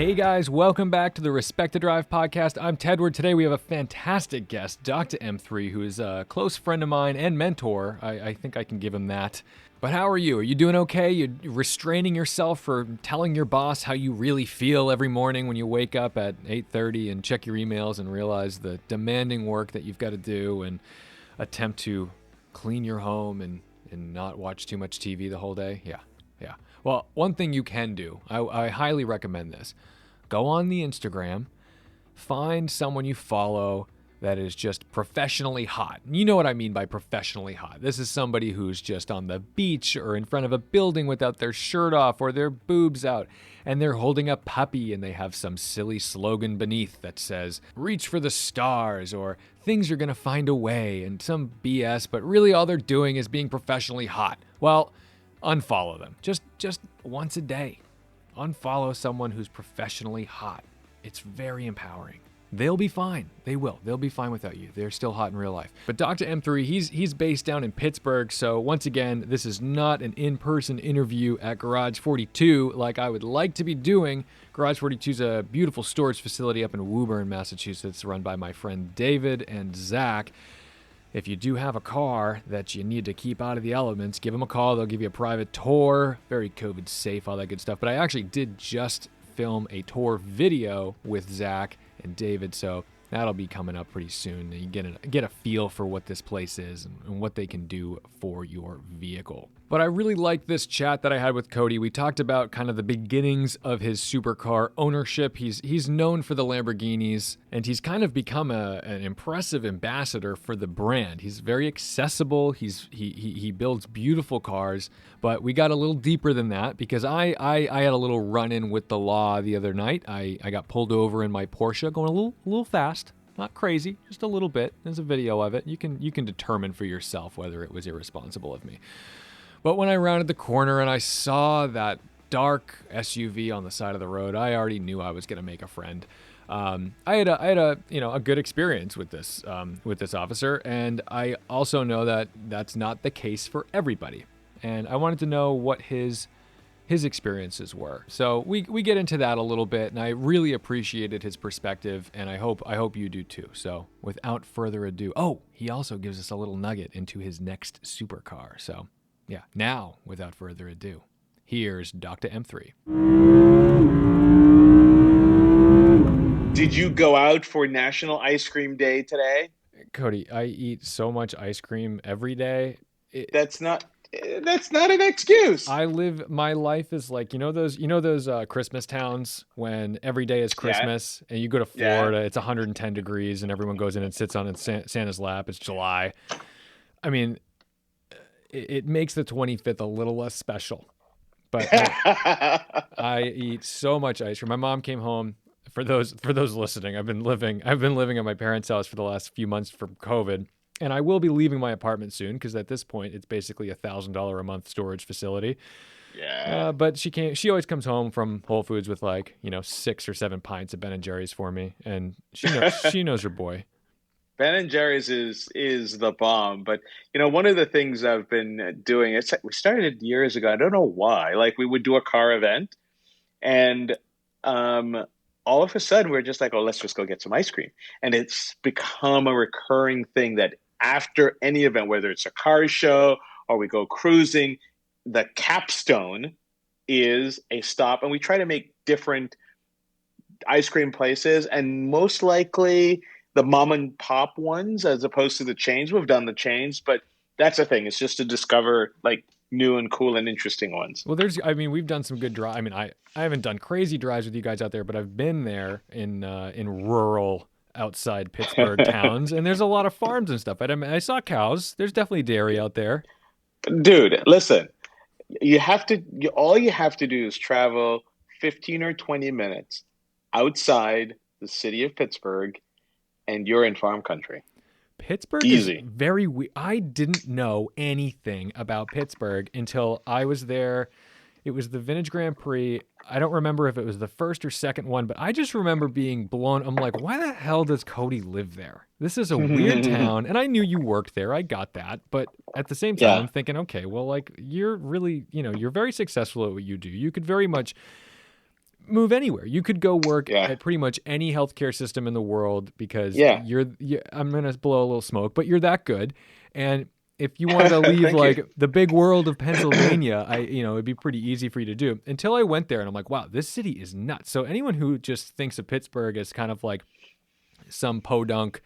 Hey guys, welcome back to the Respect the Drive podcast. I'm Tedward. Today we have a fantastic guest, DoctaM3, who is a close friend of mine and mentor. I think I can give him that. But how are you? Are you doing okay? You're restraining yourself for telling your boss how you really feel every morning when you wake up at 8:30 and check your emails and realize the demanding work that you've got to do and attempt to clean your home and not watch too much TV the whole day? Yeah. Well, one thing you can do, I highly recommend this. Go on the Instagram, find someone you follow that is just professionally hot. You know what I mean by professionally hot. This is somebody who's just on the beach or in front of a building without their shirt off or their boobs out, and they're holding a puppy and they have some silly slogan beneath that says, reach for the stars, or things are gonna find a way, and some BS, but really all they're doing is being professionally hot. Well, unfollow them. Just once a day. Unfollow someone who's professionally hot. It's very empowering. They'll be fine. They will. They'll be fine without you. They're still hot in real life. But DoctaM3, he's based down in Pittsburgh. So once again, this is not an in-person interview at Garage 42 like I would like to be doing. Garage 42 is a beautiful storage facility up in Woburn, Massachusetts, run by my friend David and Zach. If you do have a car that you need to keep out of the elements, give them a call. They'll give you a private tour, very COVID safe, all that good stuff. But I actually did just film a tour video with Zach and David, so that'll be coming up pretty soon. You get a feel for what this place is and what they can do for your vehicle. But I really liked this chat that I had with Cody. We talked about kind of the beginnings of his supercar ownership. He's known for the Lamborghinis, and he's kind of become an impressive ambassador for the brand. He's very accessible. He builds beautiful cars, but we got a little deeper than that because I had a little run-in with the law the other night. I got pulled over in my Porsche going a little fast. Not crazy, just a little bit. There's a video of it. You can determine for yourself whether it was irresponsible of me. But when I rounded the corner and I saw that dark SUV on the side of the road, I already knew I was going to make a friend. I had a good experience with this officer, and I also know that that's not the case for everybody. And I wanted to know what his experiences were. So we get into that a little bit, and I really appreciated his perspective, and I hope you do too. So without further ado, he also gives us a little nugget into his next supercar. So yeah, now without further ado, here's DoctaM3. Did you go out for National Ice Cream Day today? Cody, I eat so much ice cream every day. That's not an excuse. My life is like, you know those Christmas towns when every day is Christmas, and you go to Florida, it's 110 degrees and everyone goes in and sits on Santa's lap. It's July. I mean, it makes the 25th a little less special, but I eat so much ice cream. My mom came home. For those listening, I've been living at my parents' house for the last few months from COVID. And I will be leaving my apartment soon because at this point it's basically $1,000 a month storage facility. Yeah. But she always comes home from Whole Foods with 6 or 7 pints of Ben and Jerry's for me, and she knows her boy. Ben and Jerry's is the bomb. But one of the things I've been doing, we started years ago. I don't know why. Like we would do a car event, and all of a sudden we're just like, let's just go get some ice cream, and it's become a recurring thing that after any event, whether it's a car show or we go cruising, the capstone is a stop. And we try to make different ice cream places, and most likely the mom and pop ones as opposed to the chains. We've done the chains, but that's the thing. It's just to discover like new and cool and interesting ones. Well, we've done some good drive. I mean, I haven't done crazy drives with you guys out there, but I've been there in rural outside Pittsburgh towns, and there's a lot of farms and stuff. I saw cows. There's definitely dairy out there. Dude, listen, all you have to do is travel 15 or 20 minutes outside the city of Pittsburgh, and you're in farm country. Pittsburgh Easy. Is very weird. I didn't know anything about Pittsburgh until I was there. It was the Vintage Grand Prix. I don't remember if it was the first or second one, but I just remember being blown. I'm like, why the hell does Cody live there? This is a weird town. And I knew you worked there. I got that. But at the same time, I'm thinking, okay, well, like you're really, you're very successful at what you do. You could very much move anywhere. You could go work Yeah. at pretty much any healthcare system in the world because Yeah. I'm going to blow a little smoke, but you're that good. And if you wanted to leave Thank you. like the big world of Pennsylvania, it'd be pretty easy for you to do. Until I went there and I'm like, wow, this city is nuts. So anyone who just thinks of Pittsburgh as kind of like some podunk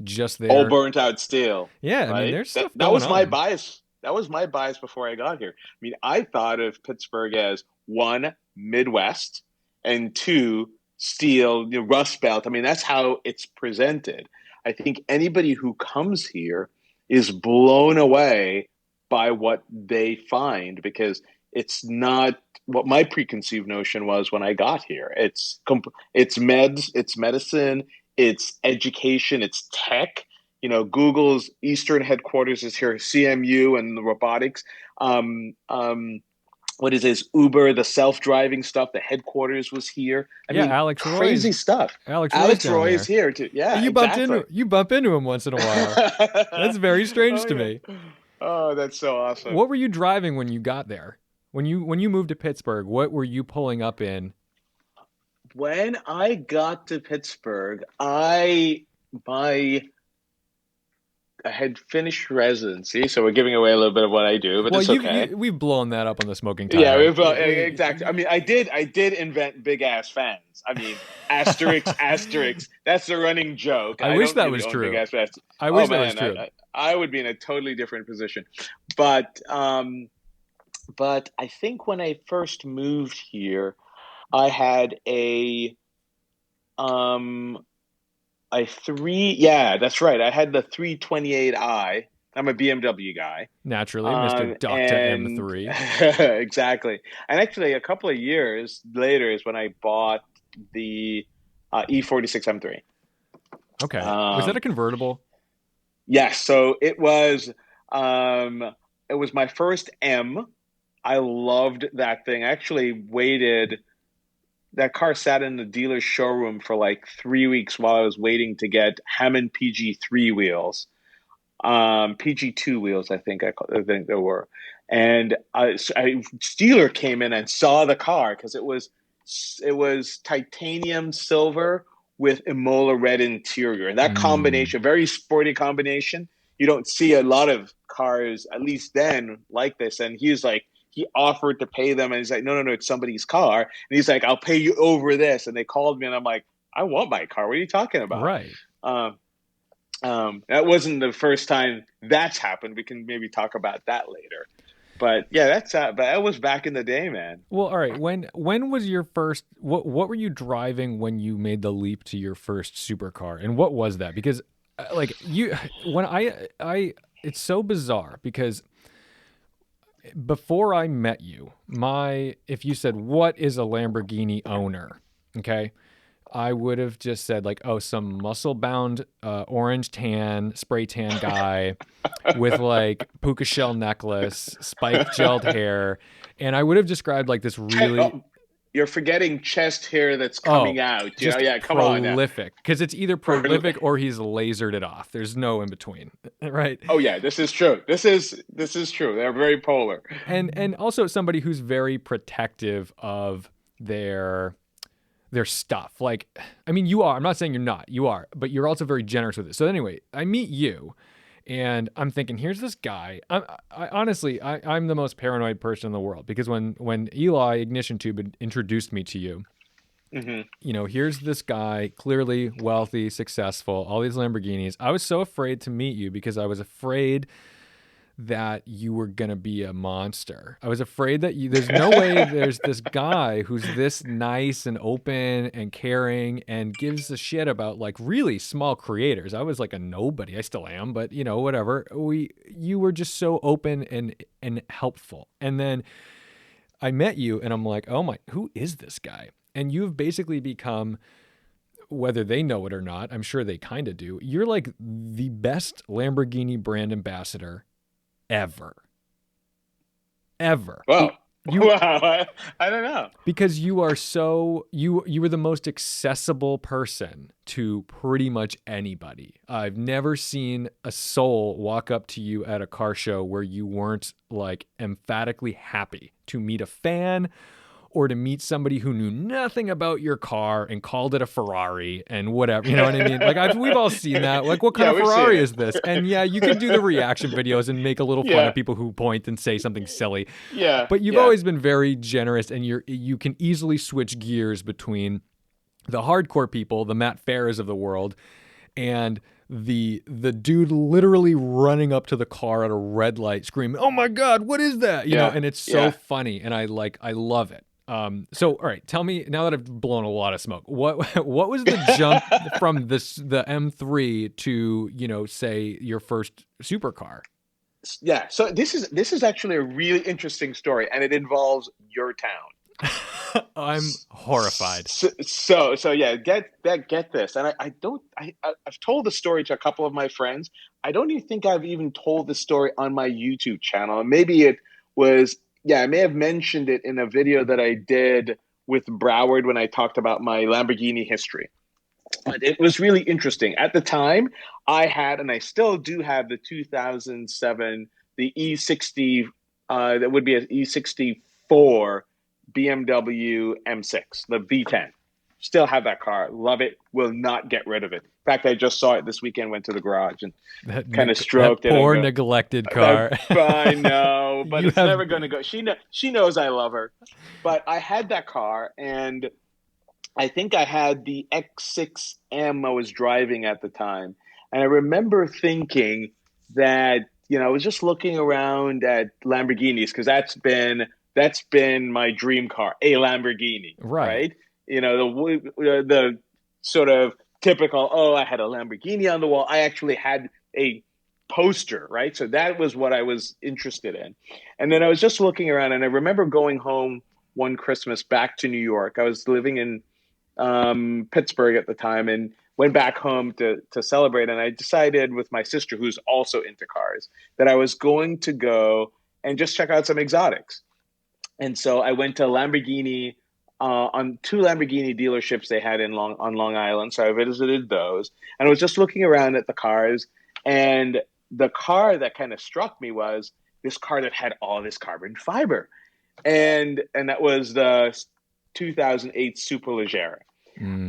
just All there. burnt out steel. Yeah, I mean, Right. there's stuff That going was my on. bias. That was my bias before I got here. I mean, I thought of Pittsburgh as one, Midwest, and two, steel, Rust Belt. I mean, that's how it's presented. I think anybody who comes here is blown away by what they find because it's not what my preconceived notion was when I got here. It's meds, it's medicine, it's education, it's tech. Google's Eastern headquarters is here, CMU and the robotics. What is this? Uber, the self-driving stuff. The headquarters was here. I mean, Alex crazy Roy's, stuff. Alex Roy down is here too. Yeah, you exactly. you bump into him once in a while. That's very strange to me. Oh, that's so awesome. What were you driving when you got there? When you moved to Pittsburgh, what were you pulling up in? When I got to Pittsburgh, I had finished residency, so we're giving away a little bit of what I do, but it's okay. We've blown that up on the smoking tire. Yeah, exactly. I mean, I did invent big ass fans. I mean, asterisk. That's the running joke. I wish that was true. I wish that was true. I would be in a totally different position, but I think when I first moved here, I had a 3. Yeah, that's right. I had the 328i. I'm a BMW guy. Naturally, Mr. DoctaM3. Exactly. And actually, a couple of years later is when I bought the E46 M3. Okay. Was that a convertible? Yes. So it was my first M. I loved that thing. I actually waited. That car sat in the dealer's showroom for like 3 weeks while I was waiting to get Hammond PG3 wheels, PG2 wheels, I think there were. And dealer came in and saw the car because it was titanium silver with Imola red interior, and that combination, very sporty combination. You don't see a lot of cars, at least then, like this. And he offered to pay them, and he's like, no, it's somebody's car. And he's like, I'll pay you over this. And they called me, and I'm like, I want my car. What are you talking about? Right. That wasn't the first time that's happened. We can maybe talk about that later. But yeah, but that was back in the day, man. Well, all right. When was your first? What were you driving when you made the leap to your first supercar, and what was that? Because it's so bizarre because before I met you, if you said, what is a Lamborghini owner? Okay. I would have just said like, oh, some muscle-bound orange tan, spray tan guy with like puka shell necklace, spiked gelled hair. And I would have described like this really... You're forgetting chest hair that's coming out. Yeah, come on now. Prolific. Because it's either prolific or he's lasered it off. There's no in between, right? Oh yeah, this is true. This is true. They're very polar. And also somebody who's very protective of their stuff. Like, I mean, you are. I'm not saying you're not. You are. But you're also very generous with it. So anyway, I meet you, and I'm thinking, here's this guy. Honestly, I'm the most paranoid person in the world because when Eli Ignition Tube had introduced me to you, here's this guy, clearly wealthy, successful, all these Lamborghinis. I was so afraid to meet you because I was afraid that you were going to be a monster. I was afraid that there's no way there's this guy who's this nice and open and caring and gives a shit about like really small creators. I was like a nobody. I still am, but whatever. You were just so open and helpful. And then I met you and I'm like, oh my, who is this guy? And you've basically become, whether they know it or not, I'm sure they kind of do. You're like the best Lamborghini brand ambassador ever. Wow. Wow. I don't know. Because you are you were the most accessible person to pretty much anybody. I've never seen a soul walk up to you at a car show where you weren't like emphatically happy to meet a fan or to meet somebody who knew nothing about your car and called it a Ferrari and whatever, you know what I mean? Like we've all seen that. Like, what kind Yeah, of we've seen Ferrari it. is this? And yeah, you can do the reaction videos and make a little fun Yeah, of people who point and say something silly. yeah, But you've yeah, always been very generous, and you can easily switch gears between the hardcore people, the Matt Farahs of the world, and the dude literally running up to the car at a red light screaming, "Oh my God, what is that?" You know, yeah, and it's so yeah. funny, and I love it. So all right, tell me, now that I've blown a lot of smoke, what was the jump from the M3 to, say your first supercar? Yeah, so this is actually a really interesting story, and it involves your town. I'm horrified. So yeah, get this, and I've told the story to a couple of my friends. I don't even think I've even told the story on my YouTube channel. Maybe it was, yeah, I may have mentioned it in a video that I did with Broward when I talked about my Lamborghini history. But it was really interesting. At the time, I had, and I still do have, the 2007, the E60, that would be an E64 BMW M6, the V10. Still have that car. Love it. Will not get rid of it. In fact, I just saw it this weekend, went to the garage and kind of stroked that it. poor And go, neglected car. I know, but You it's have never going to go. She knows I love her. But I had that car, and I think I had the X6M I was driving at the time. And I remember thinking that, I was just looking around at Lamborghinis, because that's been my dream car, a Lamborghini, right. right? The sort of typical, oh, I had a Lamborghini on the wall. I actually had a poster, right? So that was what I was interested in. And then I was just looking around, and I remember going home one Christmas back to New York. I was living in Pittsburgh at the time, and went back home to celebrate. And I decided with my sister, who's also into cars, that I was going to go and just check out some exotics. And so I went to Lamborghini, on two Lamborghini dealerships they had on Long Island. So I visited those, and I was just looking around at the cars. And the car that kind of struck me was this car that had all this carbon fiber, and that was the 2008 Superleggera.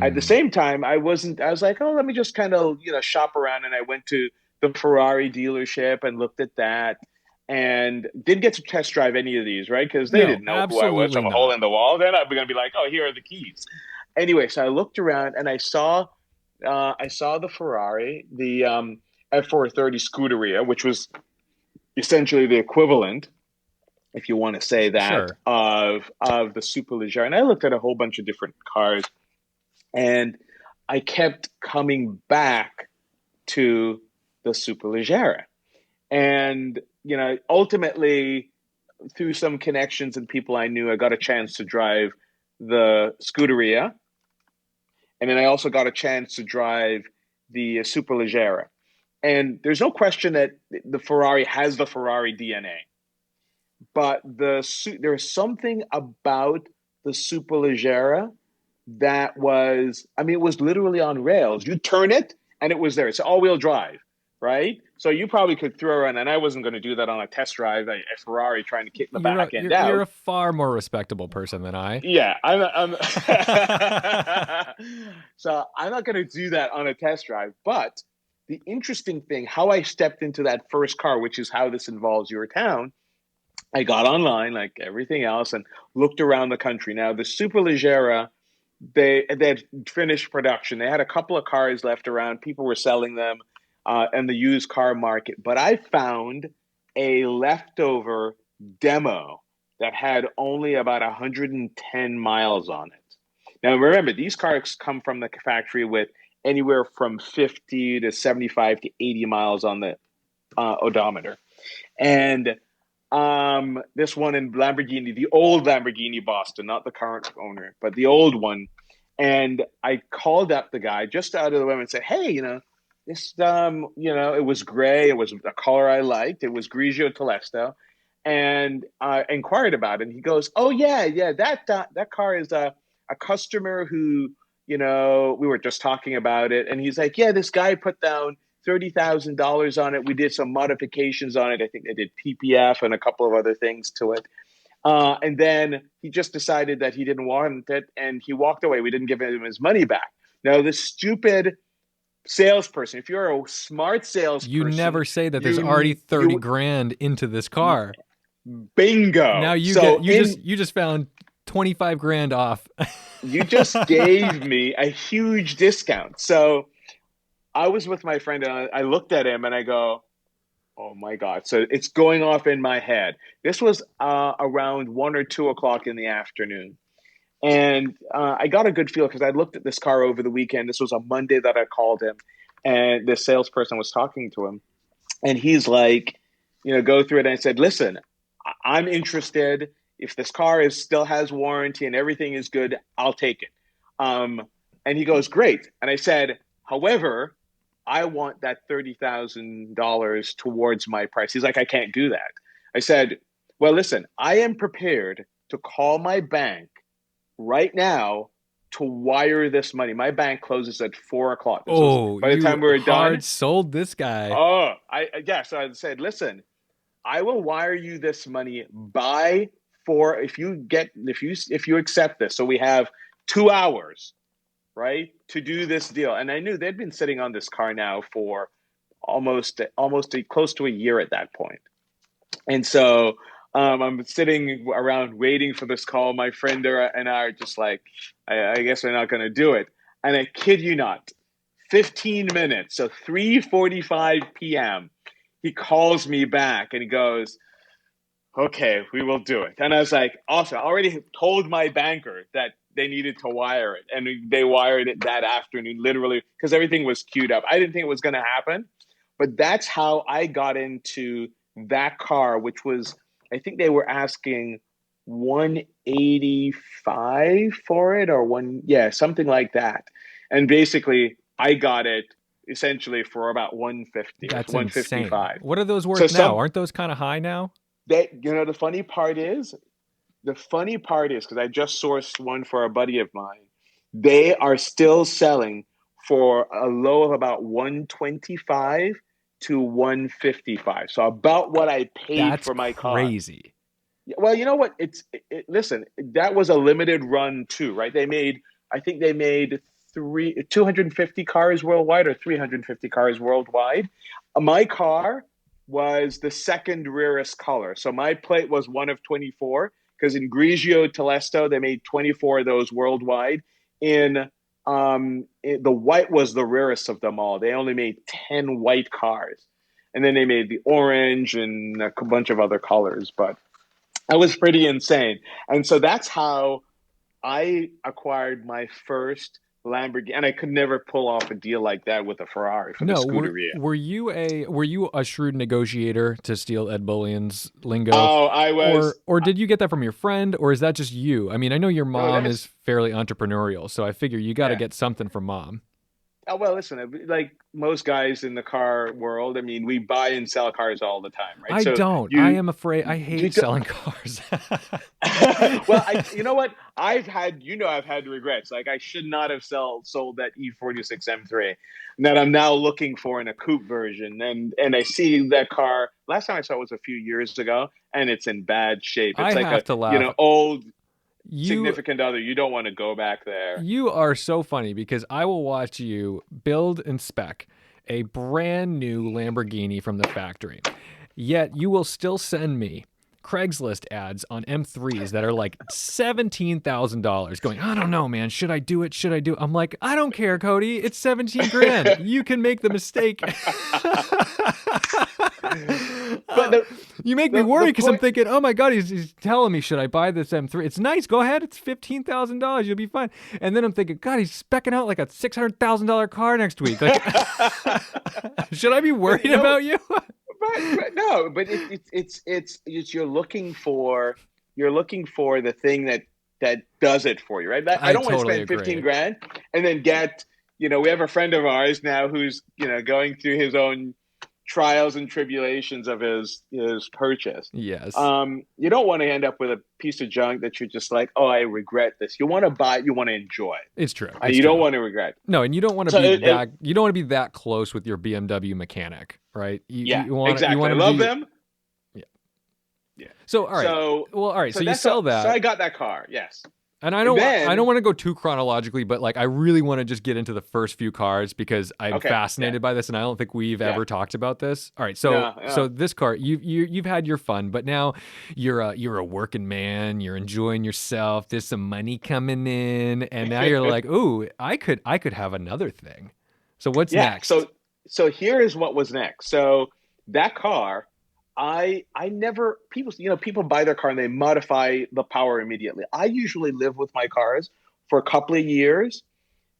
At the same time, I was like, oh, let me just kind of, shop around. And I went to the Ferrari dealership and looked at that, and didn't get to test drive any of these, right? Because they No, didn't know who I was. absolutely I'm a hole not. in the wall. Then I'm going to be like, oh, here are the keys. Anyway, so I looked around, and I saw the Ferrari, the F430 Scuderia, which was essentially the equivalent, if you want to say that, Sure. of the Superleggera. And I looked at a whole bunch of different cars, and I kept coming back to the Superleggera. And, ultimately, through some connections and people I knew, I got a chance to drive the Scuderia. And then I also got a chance to drive the Superleggera. And there's no question that the Ferrari has the Ferrari DNA. But there's something about the Superleggera that was, it was literally on rails. You turn it, and it was there. It's all-wheel drive, right? So you probably could throw around, and I wasn't going to do that on a test drive, a Ferrari trying to kick the back end out. You're a far more respectable person than I. Yeah, so I'm not going to do that on a test drive. But the interesting thing, how I stepped into that first car, which is how this involves your town, I got online like everything else and looked around the country. Now, the Superleggera, they had finished production. They had a couple of cars left around. People were selling them in the used car market. But I found a leftover demo that had only about 110 miles on it. Now, remember, these cars come from the factory with anywhere from 50 to 75 to 80 miles on the odometer. And this one in Lamborghini, the old Lamborghini Boston, not the current owner, but the old one. And I called up the guy just out of the way and said, hey, this, it was gray. It was a color I liked. It was Grigio Telesto. And I inquired about it. And he goes, oh, yeah, that car is a customer who, we were just talking about it. And he's like, yeah, this guy put down $30,000 on it. We did some modifications on it. I think they did PPF and a couple of other things to it. And then he just decided that he didn't want it, and he walked away. We didn't give him his money back. Now, this stupid salesperson, if you're a smart salesperson, you never say that there's already 30 grand into this car. Bingo. Now you just found 25 grand off. You just gave me a huge discount. So I was with my friend and I looked at him and I go, oh my God. So it's going off in my head. This was around 1 or 2 o'clock in the afternoon. And I got a good feel because I looked at this car over the weekend. This was a Monday that I called him, and the salesperson was talking to him. And he's like, go through it. And I said, listen, I'm interested. If this car still has warranty and everything is good, I'll take it. And he goes, great. And I said, however, I want that $30,000 towards my price. He's like, I can't do that. I said, well, listen, I am prepared to call my bank right now to wire this money. My bank closes at 4 o'clock. By the time we're done, sold this guy. So I said, listen, I will wire you this money by 4 if you accept this. So we have 2 hours, right, to do this deal. And I knew they'd been sitting on this car now for almost close to a year at that point. And so I'm sitting around waiting for this call. My friend and I are just like, I guess we're not going to do it. And I kid you not, 15 minutes, so 3:45 p.m., he calls me back and he goes, okay, we will do it. And I was like, awesome. I already told my banker that they needed to wire it. And they wired it that afternoon, literally, because everything was queued up. I didn't think it was going to happen. But that's how I got into that car, which was, I think they were asking $185 for it something like that. And basically I got it essentially for about $150. That's $155. insane. What are those worth now? Aren't those kind of high now? The funny part is, because I just sourced one for a buddy of mine, they are still selling for a low of about $125 to $155. So about what I paid for my car. That's crazy. Well, you know what? Listen, that was a limited run too, right? I think they made 250 cars worldwide or 350 cars worldwide. My car was the second rarest color. So my plate was one of 24, because in Grigio Telesto, they made 24 of those worldwide. The white was the rarest of them all. They only made 10 white cars. And then they made the orange and a bunch of other colors. But that was pretty insane. And so that's how I acquired my first Lamborghini, and I could never pull off a deal like that with a Ferrari for the Scuderia. Were you a shrewd negotiator, to steal Ed Bullion's lingo? Oh, I was. Or did you get that from your friend, or is that just you? I mean, I know your mom is fairly entrepreneurial, so I figure you got to get something from mom. Oh, well, listen, like most guys in the car world, I mean, we buy and sell cars all the time, right? I don't. I am afraid. I hate selling cars. Well, you know what? I've had regrets. Like, I should not have sold that E46 M3 that I'm now looking for in a coupe version. And I see that car. Last time I saw it was a few years ago, and it's in bad shape. It's old significant other. You don't want to go back there. You are so funny, because I will watch you build and spec a brand new Lamborghini from the factory, yet you will still send me Craigslist ads on M3s that are like $17,000 going, I don't know, man. Should I do it? I'm like, I don't care, Cody. It's 17 grand. You can make the mistake. But you make me worry, because I'm thinking, oh my God, he's telling me, should I buy this M3? It's nice. Go ahead. It's $15,000. You'll be fine. And then I'm thinking, God, he's specking out like a $600,000 car next week. Like, should I be worried about you? But no, but it's you're looking for the thing that does it for you, right? I don't want to spend 15 grand and then get, we have a friend of ours now who's, going through his own trials and tribulations of his purchase. Yes. You don't want to end up with a piece of junk that you're just like, oh, I regret this. You want to buy it, you want to enjoy it. It's true. You don't want to regret. No, and you don't want to you don't want to be that close with your BMW mechanic, right? Exactly. I love them. Yeah. So all right. All right. So you sell that. So I got that car. Yes. And I don't want to go too chronologically, but like I really want to just get into the first few cars because I'm fascinated by this, and I don't think we've ever talked about this. All right, so this car, you've had your fun, but now you're a working man. You're enjoying yourself. There's some money coming in, and now you're like, ooh, I could have another thing. So what's next? So here is what was next. So that car. I never people buy their car and they modify the power immediately. I usually live with my cars for a couple of years,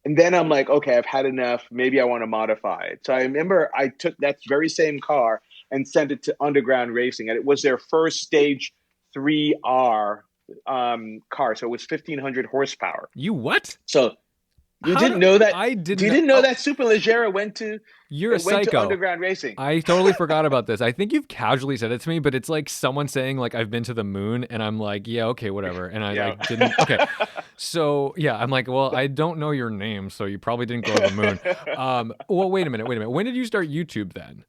and then I'm like, okay, I've had enough. Maybe I want to modify it. So I remember I took that very same car and sent it to Underground Racing, and it was their first stage 3R car. So it was 1,500 horsepower. You what? So you didn't know that? I didn't. You didn't know that Superleggera went to. You're a psycho. To Underground Racing. I totally forgot about this. I think you've casually said it to me, but it's like someone saying like I've been to the moon, and I'm like, yeah, okay, whatever, and I like didn't. Okay, so yeah, I'm like, well, I don't know your name, so you probably didn't go to the moon. Well, wait a minute. When did you start YouTube then?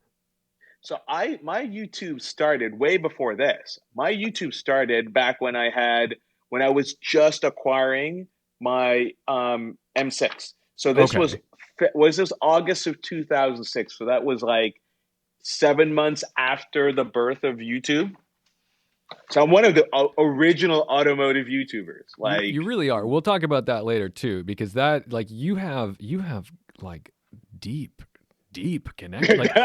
So my YouTube started way before this. My YouTube started back when I was just acquiring my M6. So this was this August of 2006. So that was like 7 months after the birth of YouTube. So I'm one of the original automotive YouTubers. Like you really are. We'll talk about that later too, because that like you have like deep connection. Like,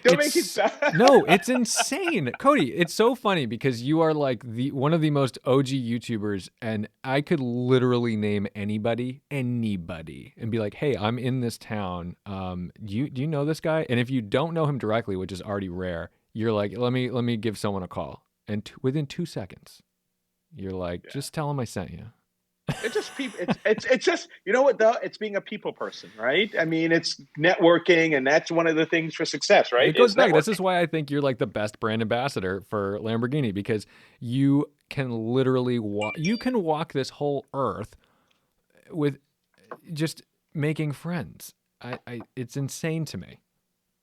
don't make it sound. No, it's insane, Cody. It's so funny because you are like one of the most OG YouTubers, and I could literally name anybody, and be like, "Hey, I'm in this town. Do you know this guy?" And if you don't know him directly, which is already rare, you're like, "Let me give someone a call," and within 2 seconds, you're like, "Just tell him I sent you." It's just people. It's just, you know what though? It's being a people person, right? I mean, it's networking, and that's one of the things for success, right? It goes back. This is why I think you're like the best brand ambassador for Lamborghini, because you can literally walk this whole earth with just making friends. It's insane to me.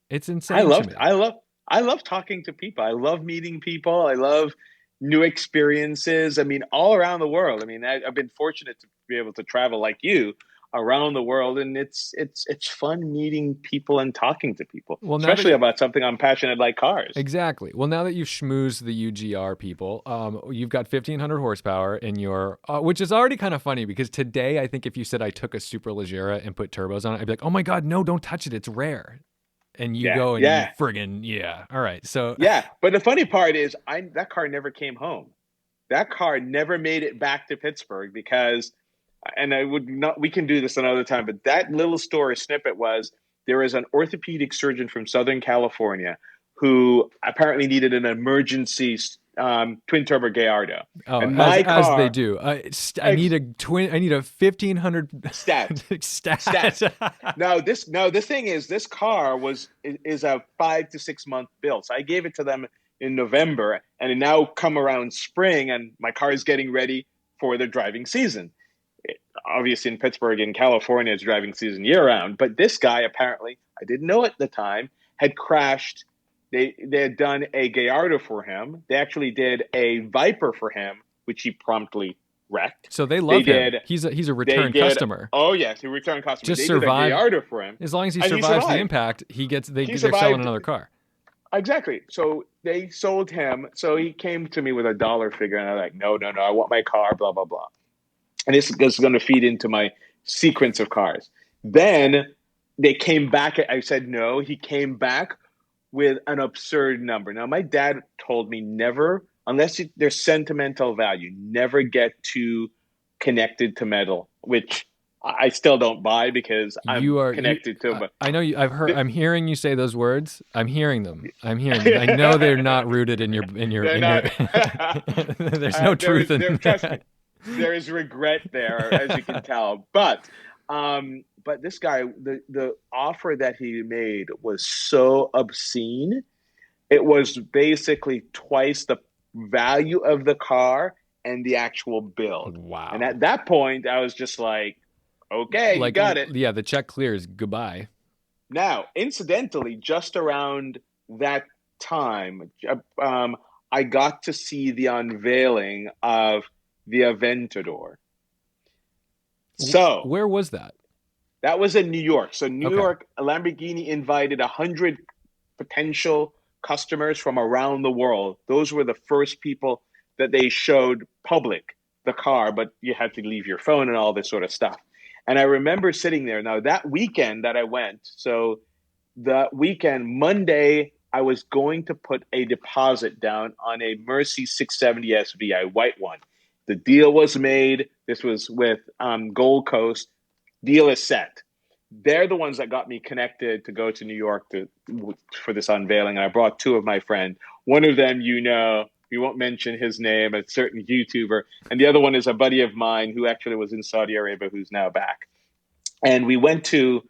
It's insane. I love talking to people. I love meeting people. I love new experiences. I mean, all around the world. I mean, I've been fortunate to be able to travel like you around the world, and it's fun meeting people and talking to people, especially about something I'm passionate like cars. Exactly. Well, now that you've schmoozed the UGR people, you've got 1,500 horsepower in your, which is already kind of funny because today I think if you said I took a Superleggera and put turbos on it, I'd be like, oh my God, no, don't touch it. It's rare. And you go and you friggin' all right. So but the funny part is that car never came home. That car never made it back to Pittsburgh because, and we can do this another time, but that little story snippet was there was an orthopedic surgeon from Southern California who apparently needed an emergency twin turbo Gallardo. Oh, and as they do. I need a 1,500 stat. No, this thing is, this car is a 5 to 6 month build. So I gave it to them in November, and it now come around spring, and my car is getting ready for the driving season. Obviously, in Pittsburgh, in California, it's driving season year round. But this guy, apparently, I didn't know at the time, had crashed. They had done a Gallardo for him. They actually did a Viper for him, which he promptly wrecked. So they love him. He's a return customer. Oh yes, a return customer. Just survive. Did a Gallardo for him. As long as he survives the impact, they're selling another car. Exactly. So they sold him. So he came to me with a dollar figure, and I'm like, no, I want my car, blah blah blah. And this is going to feed into my sequence of cars. Then they came back. I said no. He came back with an absurd number. Now, my dad told me never, unless there's sentimental value, never get too connected to metal, which I still don't buy because I'm connected to. But I know you. I'm hearing you say those words. I'm hearing them. I know they're not rooted in your. There's no truth in them. Trust me, there is regret there, as you can tell. But this guy, the offer that he made was so obscene. It was basically twice the value of the car and the actual build. Wow. And at that point, I was just like, okay, you got it. Yeah, the check clears. Goodbye. Now, incidentally, just around that time, I got to see the unveiling of the Aventador. So Where was that? that was in New York. So New Okay. York, Lamborghini invited 100 potential customers from around the world. Those were the first people that they showed public the car, but you had to leave your phone and all this sort of stuff. And I remember sitting there. Now, that weekend that I went, so the weekend, Monday, I was going to put a deposit down on a Mercy 670 SVI, white one. The deal was made. This was with Gold Coast. Deal is set. They're the ones that got me connected to go to New York for this unveiling. And I brought two of my friends. One of them, we won't mention his name, a certain YouTuber. And the other one is a buddy of mine who actually was in Saudi Arabia, who's now back. And we went to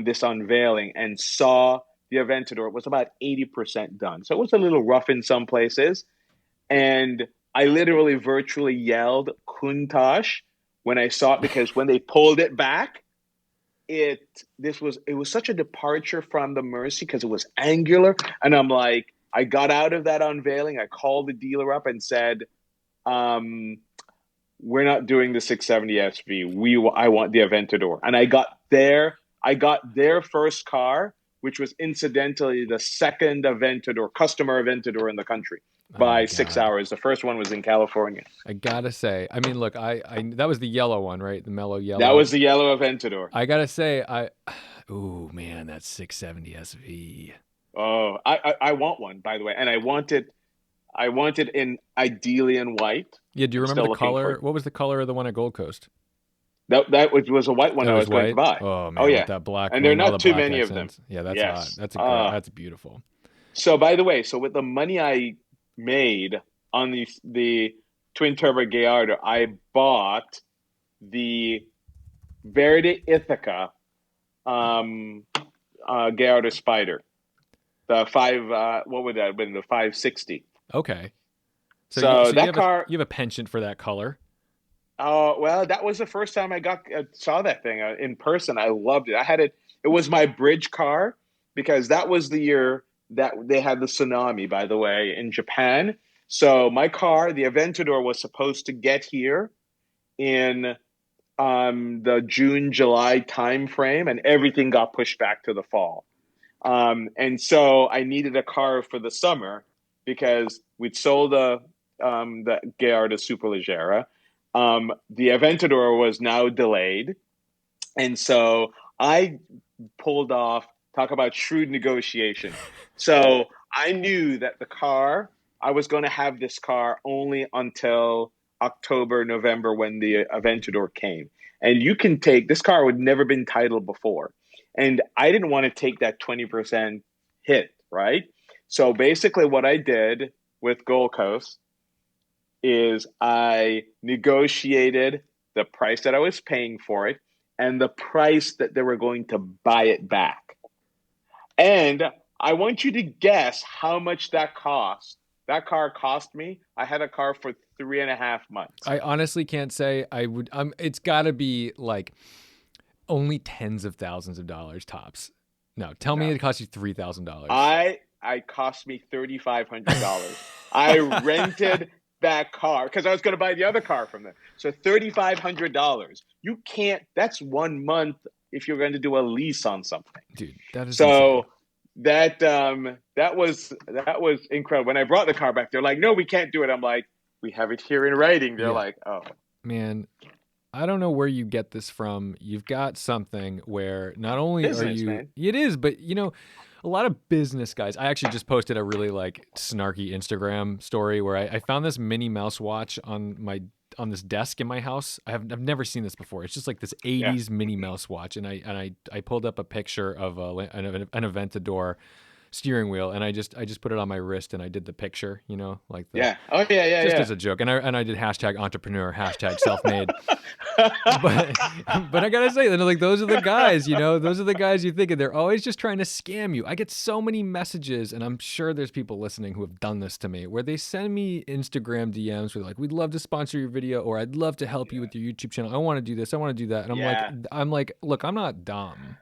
this unveiling and saw the Aventador. It was about 80% done. So it was a little rough in some places. And I literally virtually yelled Kuntosh when I saw it, because when they pulled it back, it was such a departure from the Mercy because it was angular. And I'm like, I got out of that unveiling. I called the dealer up and said, we're not doing the 670 SV. I want the Aventador. And I got their first car, which was incidentally the second customer Aventador in the country by 6 hours. The first one was in California. I gotta say, I mean, look, I that was the yellow one, right? The mellow yellow. That was the yellow Aventador. I gotta say, oh man, that 670 SV. Oh, I want one, by the way, and I want it in ideally in white. Yeah, do you remember the color? What was the color of the one at Gold Coast? That was a white one I was going to buy. Oh man, yeah, with that black. And there are not too many of them. Yeah, that's yes. hot. That's beautiful. So, by the way, with the money I made on the twin turbo Gallardo, I bought the Verde Ithaca Gallardo Spider. The what would that have been? The 560. Okay. So that you car, you have a penchant for that color. Oh, well, that was the first time I saw that thing in person. I loved it. I had it. It was my bridge car because that was the year that they had the tsunami, by the way, in Japan. So my car, the Aventador, was supposed to get here in the June, July timeframe, and everything got pushed back to the fall. And so I needed a car for the summer because we'd sold the Gallardo Superleggera. The Aventador was now delayed. And so I pulled off, talk about shrewd negotiation. So I knew that I was going to have this car only until October, November, when the Aventador came. And this car would never been titled before. And I didn't want to take that 20% hit, right? So basically what I did with Gold Coast is I negotiated the price that I was paying for it and the price that they were going to buy it back. And I want you to guess how much that cost. That car cost me. I had a car for 3.5 months. I honestly can't say I would. It's got to be like only tens of thousands of dollars tops. No, tell me it cost you $3,000. I cost me $3,500. I rented that car because I was going to buy the other car from them. So $3,500. You can't. That's 1 month if you're going to do a lease on something. Dude, that is so. Insane. That was incredible. When I brought the car back, they're like, "No, we can't do it." I'm like, "We have it here in writing." They're like, "Oh, man, I don't know where you get this from. You've got something where not only business, are you, man. It is, but a lot of business guys. I actually just posted a really snarky Instagram story where I found this Minnie Mouse watch on this desk in my house. I've never seen this before. It's just like this 80s Minnie Mouse watch, and I pulled up a picture of an Aventador steering wheel, and I just put it on my wrist, and I did the picture, just as a joke, and I did hashtag entrepreneur, hashtag self-made. but I gotta say, those are the guys, those are the guys you think of. They're always just trying to scam you. I get so many messages, and I'm sure there's people listening who have done this to me, where they send me Instagram DMs with we'd love to sponsor your video, or I'd love to help you with your YouTube channel. I want to do this, I want to do that, and I'm like, look, I'm not dumb,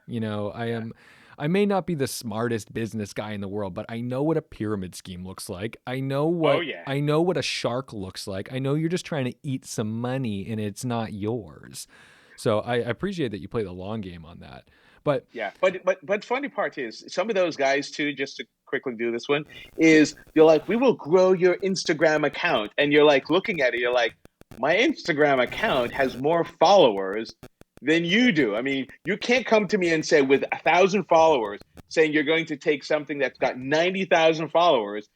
I may not be the smartest business guy in the world, but I know what a pyramid scheme looks like. I know what a shark looks like. I know you're just trying to eat some money and it's not yours. So I appreciate that you play the long game on that. But yeah, but funny part is some of those guys too, just to quickly do this one, is you're like, we will grow your Instagram account. And you're like looking at it, you're like, my Instagram account has more followers than you do. I mean, you can't come to me and say with 1,000 followers saying you're going to take something that's got 90,000 followers.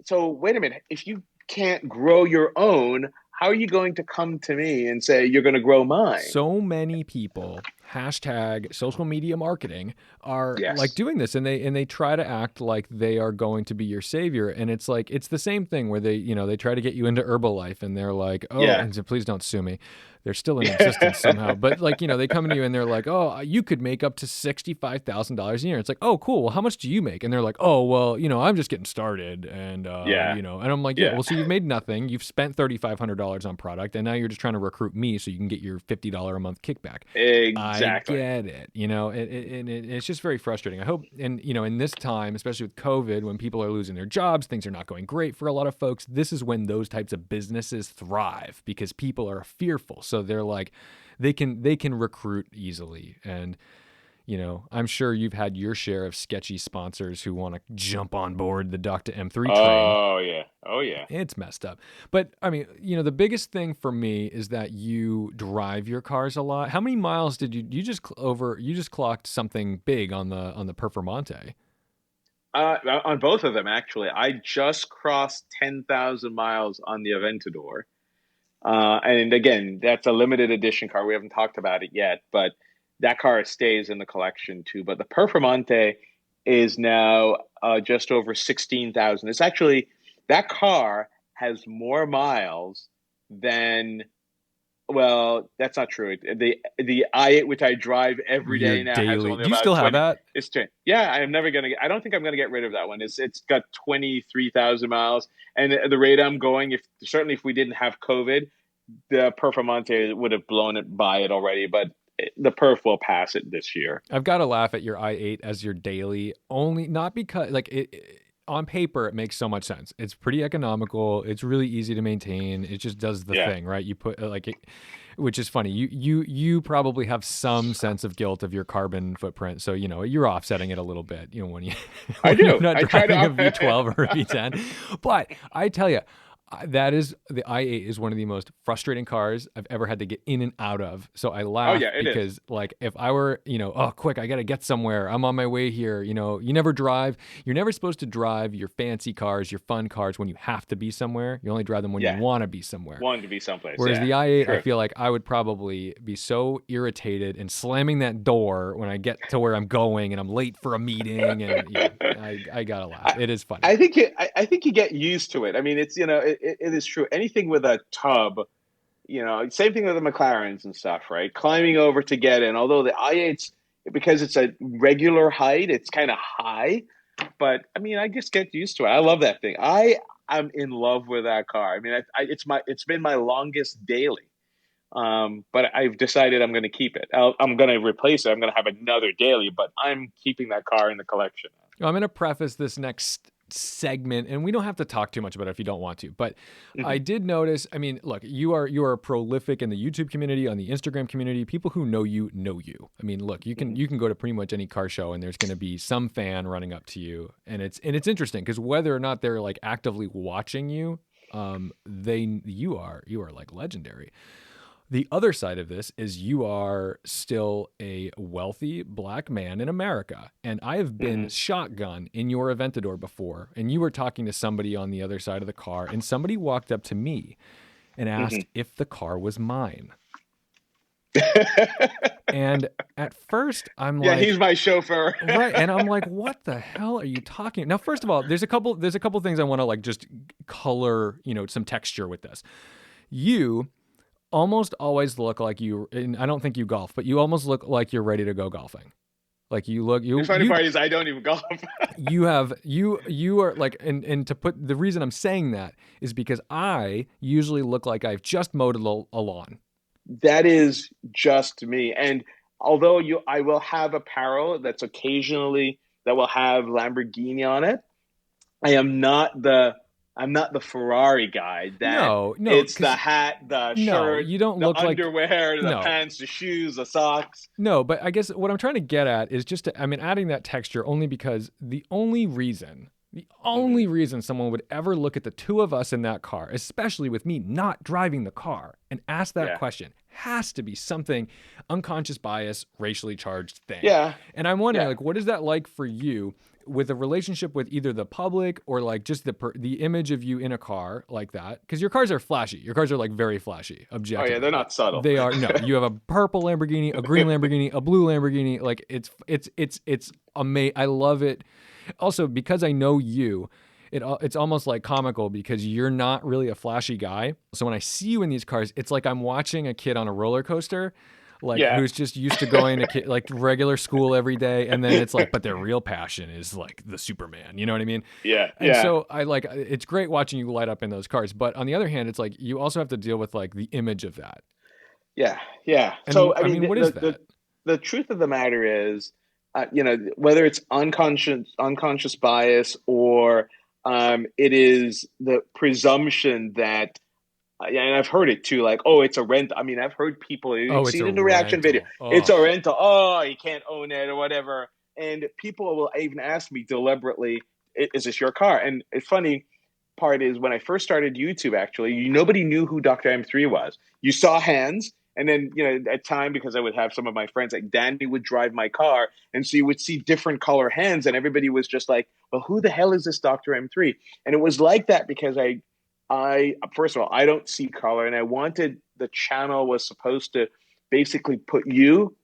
So wait a minute, if you can't grow your own, how are you going to come to me and say you're going to grow mine? So many people hashtag social media marketing are like doing this, and they try to act like they are going to be your savior. And it's like, it's the same thing where they try to get you into Herbalife and they're like, oh, and so please don't sue me. They're still in existence somehow. But like, they come to you and they're like, oh, you could make up to $65,000 a year. It's like, oh, cool. Well, how much do you make? And they're like, oh, well, I'm just getting started. And, and I'm like, well, so you've made nothing. You've spent $3,500 on product. And now you're just trying to recruit me so you can get your $50 a month kickback. Exactly. I get it. It's just very frustrating. I hope, and, in this time, especially with COVID, when people are losing their jobs, things are not going great for a lot of folks. This is when those types of businesses thrive because people are fearful. So they're like, they can recruit easily. And, I'm sure you've had your share of sketchy sponsors who want to jump on board the DoctaM3 train. Oh, yeah. It's messed up. But, I mean, the biggest thing for me is that you drive your cars a lot. How many miles did you just clocked something big on the Performante? On both of them, actually. I just crossed 10,000 miles on the Aventador. And again, that's a limited edition car. We haven't talked about it yet, but that car stays in the collection too. But the Performante is now just over 16,000. It's actually, that car has more miles than, well, that's not true. The i8, which I drive every day now, has only Do you still have that? It's 10. Yeah, I don't think I'm going to get rid of that one. It's got 23,000 miles, and the rate I'm going, certainly if we didn't have COVID, the Performante would have blown it by it already, but the Perf will pass it this year. I've got to laugh at your i8 as your daily, only not because like it on paper, it makes so much sense. It's pretty economical. It's really easy to maintain. It just does the thing, right? You put which is funny. You probably have some sense of guilt of your carbon footprint. So, you're offsetting it a little bit, when you, I do. You're not driving a V12 or a V10. But I tell you, the i8 is one of the most frustrating cars I've ever had to get in and out of. So I laugh because like if I were, quick, I got to get somewhere. I'm on my way here. You never drive. You're never supposed to drive your fancy cars, your fun cars when you have to be somewhere. You only drive them when you want to be somewhere. Want to be someplace. Whereas the i8, I feel like I would probably be so irritated and slamming that door when I get to where I'm going and I'm late for a meeting. And I got to laugh. It is funny. I think you get used to it. I mean, it's, it is true. Anything with a tub, same thing with the McLarens and stuff, right? Climbing over to get in. Although the i8's, because it's a regular height, it's kind of high. But I mean, I just get used to it. I love that thing. I'm in love with that car. I mean, it's been my longest daily. But I've decided I'm going to keep it. I'm going to replace it. I'm going to have another daily, but I'm keeping that car in the collection. I'm going to preface this next segment, and we don't have to talk too much about it if you don't want to, but I did notice, I mean, look, you are prolific in the YouTube community, on the Instagram community. People who know you know you. I mean, look, you can go to pretty much any car show and there's going to be some fan running up to you, and it's interesting because whether or not they're like actively watching you, you are like legendary. The other side of this is you are still a wealthy black man in America. And I have been shotgun in your Aventador before. And you were talking to somebody on the other side of the car. And somebody walked up to me and asked if the car was mine. And at first I'm like, he's my chauffeur. Right. And I'm like, what the hell are you talking? Now, first of all, there's a couple things I want to like just color, some texture with this. You almost always look like and I don't think you golf, but you almost look like you're ready to go golfing. Like the funny part is I don't even golf. you are like, and to put, the reason I'm saying that is because I usually look like I've just mowed a lawn. That is just me. And although I will have apparel that's occasionally that will have Lamborghini on it. I am not the I'm not the Ferrari guy that No, no, it's the because hat, the no, shirt, you don't the look like underwear, the no. pants, the shoes, the socks. No, but I guess what I'm trying to get at is just I mean, adding that texture only because the Hmm. only reason someone would ever look at the two of us in that car, especially with me not driving the car, and ask that Yeah, question has to be something unconscious bias, racially charged thing. yeah, And I'm wondering, yeah. like, what is that like for you with a relationship with either the public or like just the image of you in a car like that? Because your cars are flashy. Your cars are like very flashy, Oh yeah, objectively. they're not subtle. They are no. You have a purple Lamborghini, a green Lamborghini, a blue Lamborghini. Like it's amazing. I love it. Also, because I know you, it's almost like comical because you're not really a flashy guy. So when I see you in these cars, it's like I'm watching a kid on a roller coaster, like Yeah, who's just used to going to like regular school every day, and then it's like, but their real passion is like the Superman. You know what I mean? yeah, And yeah, so I like it's great watching you light up in those cars, but on the other hand, it's like you also have to deal with like the image of that. yeah, yeah. And So I I mean, mean, what is that? the truth of the matter is, whether it's unconscious bias or it is the presumption that, and I've heard it too, like, oh, it's a rent. I mean, I've heard people, Oh, you've it's seen a it in the reaction video, rental. it's Oh, a rental. Oh, you can't own it or whatever. And people will even ask me deliberately, is this your car? And the funny part is when I first started YouTube, actually, nobody knew who DoctaM3 was. You saw hands. And then, at time, because I would have some of my friends, like Danny would drive my car. And so you would see different color hands. And everybody was just like, well, who the hell is this DoctaM3? And it was like that because I first of all, I don't see color, and I wanted the channel was supposed to basically put you.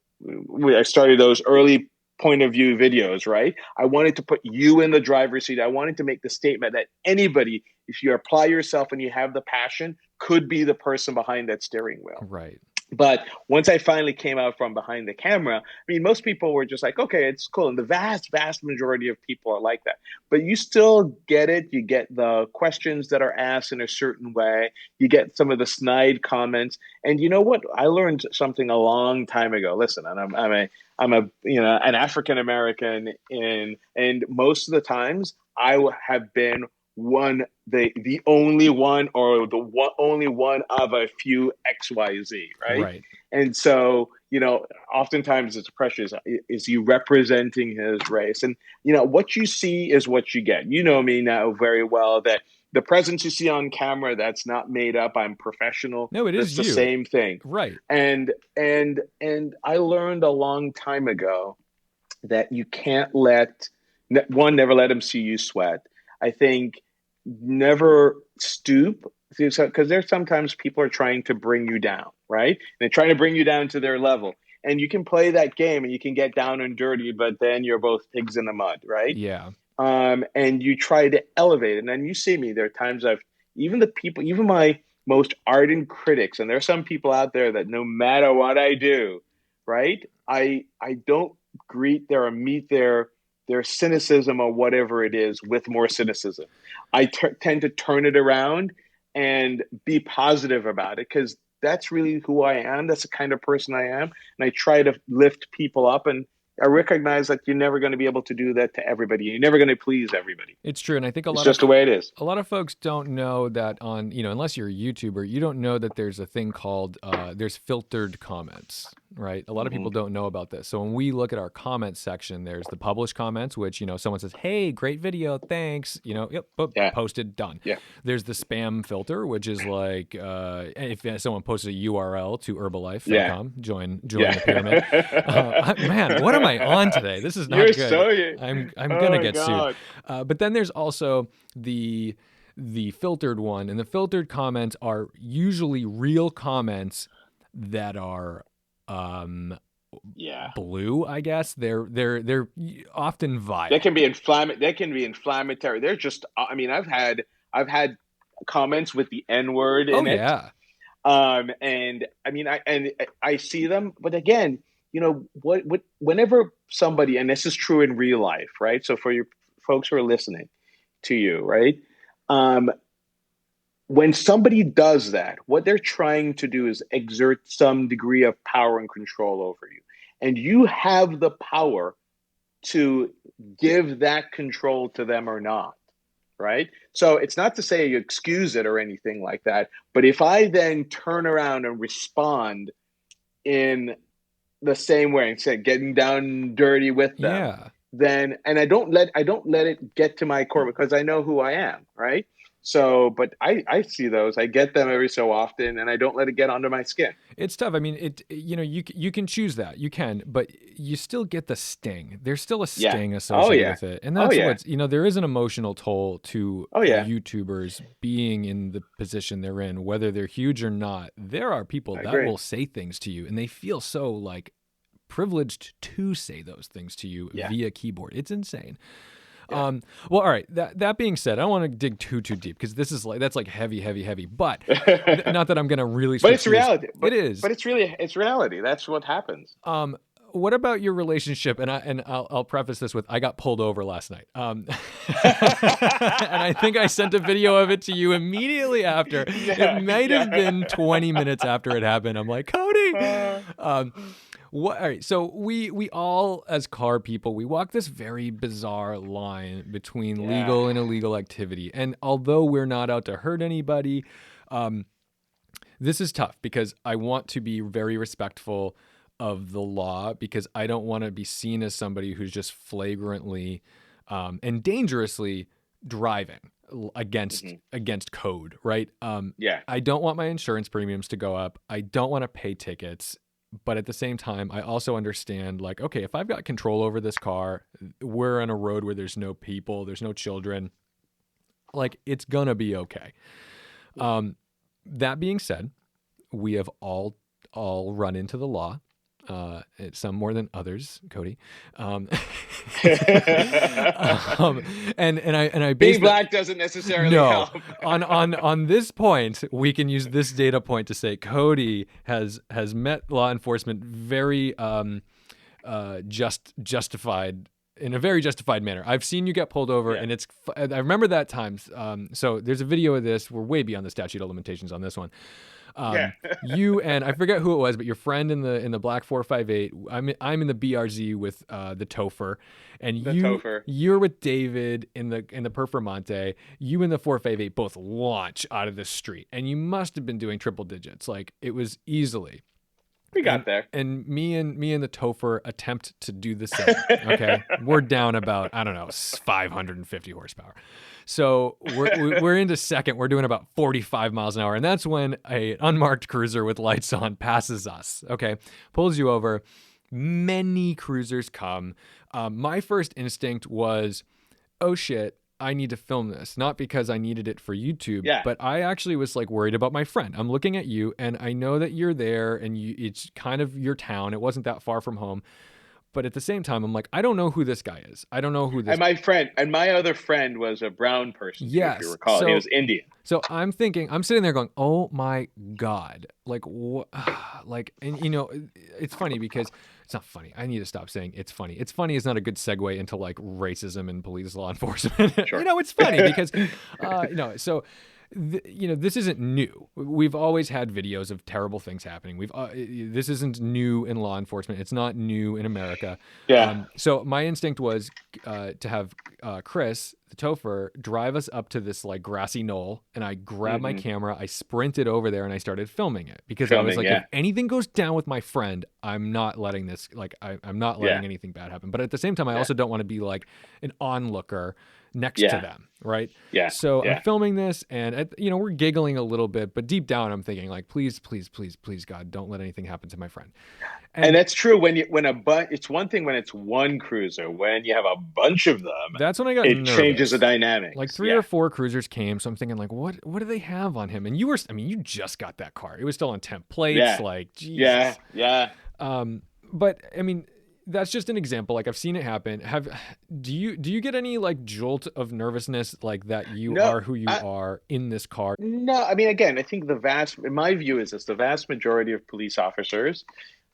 I started those early point of view videos, right? I wanted to put you in the driver's seat. I wanted to make the statement that anybody, if you apply yourself and you have the passion, could be the person behind that steering wheel. right. But once I finally came out from behind the camera, I mean, most people were just like, okay, it's cool. And the vast, vast majority of people are like that. But you still get it. You get the questions that are asked in a certain way. You get some of the snide comments. And you know what? I learned something a long time ago. Listen, and I'm a an African American and most of the times have been the only one or only one of a few XYZ, right? Right. And so, oftentimes it's pressure is he representing his race? And what you see is what you get. You know me now very well that the presence you see on camera, that's not made up. I'm professional. No, it That's is the you. same thing. Right. And I learned a long time ago that you can't never let them see you sweat. I think never stoop because there's sometimes people are trying to bring you down, right? They're trying to bring you down to their level. And you can play that game and you can get down and dirty, but then you're both pigs in the mud, right? Yeah. And you try to elevate it. And then you see me, there are times even my most ardent critics, and there are some people out there that no matter what I do, right? I don't meet their cynicism or whatever it is with more cynicism. I tend to turn it around and be positive about it because that's really who I am. That's the kind of person I am. And I try to lift people up. And I recognize that you're never going to be able to do that to everybody. You're never going to please everybody. It's true, and I think It's just the way it is. a lot of folks don't know that on unless you're a YouTuber, you don't know that there's a thing called there's filtered comments, right? A lot of people Mm-hmm. don't know about this. So when we look at our comment section, there's the published comments, which someone says, "Hey, great video, thanks," yep, Yeah. posted, done. Yeah. There's the spam filter, which is like if someone posted a URL to Yeah. Herbalife.com, join the pyramid. Yeah. Man, what am I on today? This is not You're good. so. I'm Oh gonna my get sued. God. But then there's also the filtered one, and the filtered comments are usually real comments that are Yeah. blue. I guess they're often They vile. can be inflammatory. They're just. I mean, I've had comments with the N word Oh in it. yeah, And I mean, I see them, but again, whenever somebody, and this is true in real life, right? So for your folks who are listening to you, right? Um, when somebody does that, what they're trying to do is exert some degree of power and control over you. and you have the power to give that control to them or not, right? So it's not to say you excuse it or anything like that, but if I then turn around and respond in the same way and say getting down and dirty with them, Yeah. then and I don't let it get to my core because I know who I am, right? So, but I see those. I get them every so often, and I don't let it get under my skin. It's tough. I mean, you can choose that. You can, but you still get the sting. There's still a Yeah. sting Oh associated yeah. with it. And Oh that's yeah. what's, there is an emotional toll to Oh yeah. YouTubers being in the position they're in, whether they're huge or not. There are people I that agree. will say things to you and they feel so like privileged to say those things to you Yeah. via keyboard. It's insane. Yeah. Well, all right. That being said, I don't want to dig too deep because that's heavy. But not that I'm gonna really. But it's reality. It is. But it's reality. That's what happens. What about your relationship? And I'll preface this with I got pulled over last night. And I think I sent a video of it to you immediately after. Yeah, It might have been 20 minutes after it happened. I'm like, Cody. What? All right. So we all, as car people, we walk this very bizarre line between legal and illegal activity. And although we're not out to hurt anybody, this is tough because I want to be very respectful of the law because I don't want to be seen as somebody who's just flagrantly and dangerously driving against code, right? I don't want my insurance premiums to go up. I don't want to pay tickets. But at the same time, I also understand, like, okay, if I've got control over this car, we're on a road where there's no people, there's no children, like, it's gonna be okay. That being said, we have all run into the law. Some more than others, Cody. And I being black doesn't necessarily help. on this point, we can use this data point to say Cody has met law enforcement very justified in a very justified manner. I've seen you get pulled over, and I remember that time. So there's a video of this. We're way beyond the statute of limitations on this one. You and I forget who it was, but your friend in the black 458. I'm in the BRZ with the Topher, and you're with David in the Performante. You and the 458 both launch out of the street, and you must have been doing triple digits. Like it was easily. We got there. And me and the Topher attempt to do the same. Okay, we're down about 550 horsepower. So we're into second. We're doing about 45 miles an hour, and that's when an unmarked cruiser with lights on passes us. Okay, pulls you over. Many cruisers come. My first instinct was, oh shit, I need to film this. Not because I needed it for YouTube, but I actually was like worried about my friend. I'm looking at you, and I know that you're there, and it's kind of your town. It wasn't that far from home. But at the same time, I'm like, I don't know who this guy is. I don't know who this. And my other friend was a brown person. Yes, if you recall, he was Indian. So I'm sitting there going, oh my God, like what? Like, and it's funny because it's not funny. I need to stop saying it's funny. It's funny is not a good segue into like racism and police law enforcement. Sure. It's funny because, so. This isn't new. We've always had videos of terrible things happening. This isn't new in law enforcement. It's not new in America. Yeah. So my instinct was to have Chris, the Topher, drive us up to this like grassy knoll, and I grabbed my camera, I sprinted over there, and I started filming it because I was like, if anything goes down with my friend, I'm not letting this. Like, I'm not letting anything bad happen. But at the same time, I also don't want to be like an onlooker next to them, right? Yeah. So I'm filming this, and we're giggling a little bit, but deep down I'm thinking like, please, God, don't let anything happen to my friend. And that's true it's one thing when it's one cruiser. When you have a bunch of them, that's when I got nervous. Changes the dynamic. Like 3 or 4 cruisers came, so I'm thinking like, what do they have on him? And you just got that car. It was still on temp plates. Yeah. Like, Jesus. Yeah. But I mean, that's just an example. Like I've seen it happen. Do you get any like jolt of nervousness like that you are who you are in this car? No, I mean, again, I think my view is this: the vast majority of police officers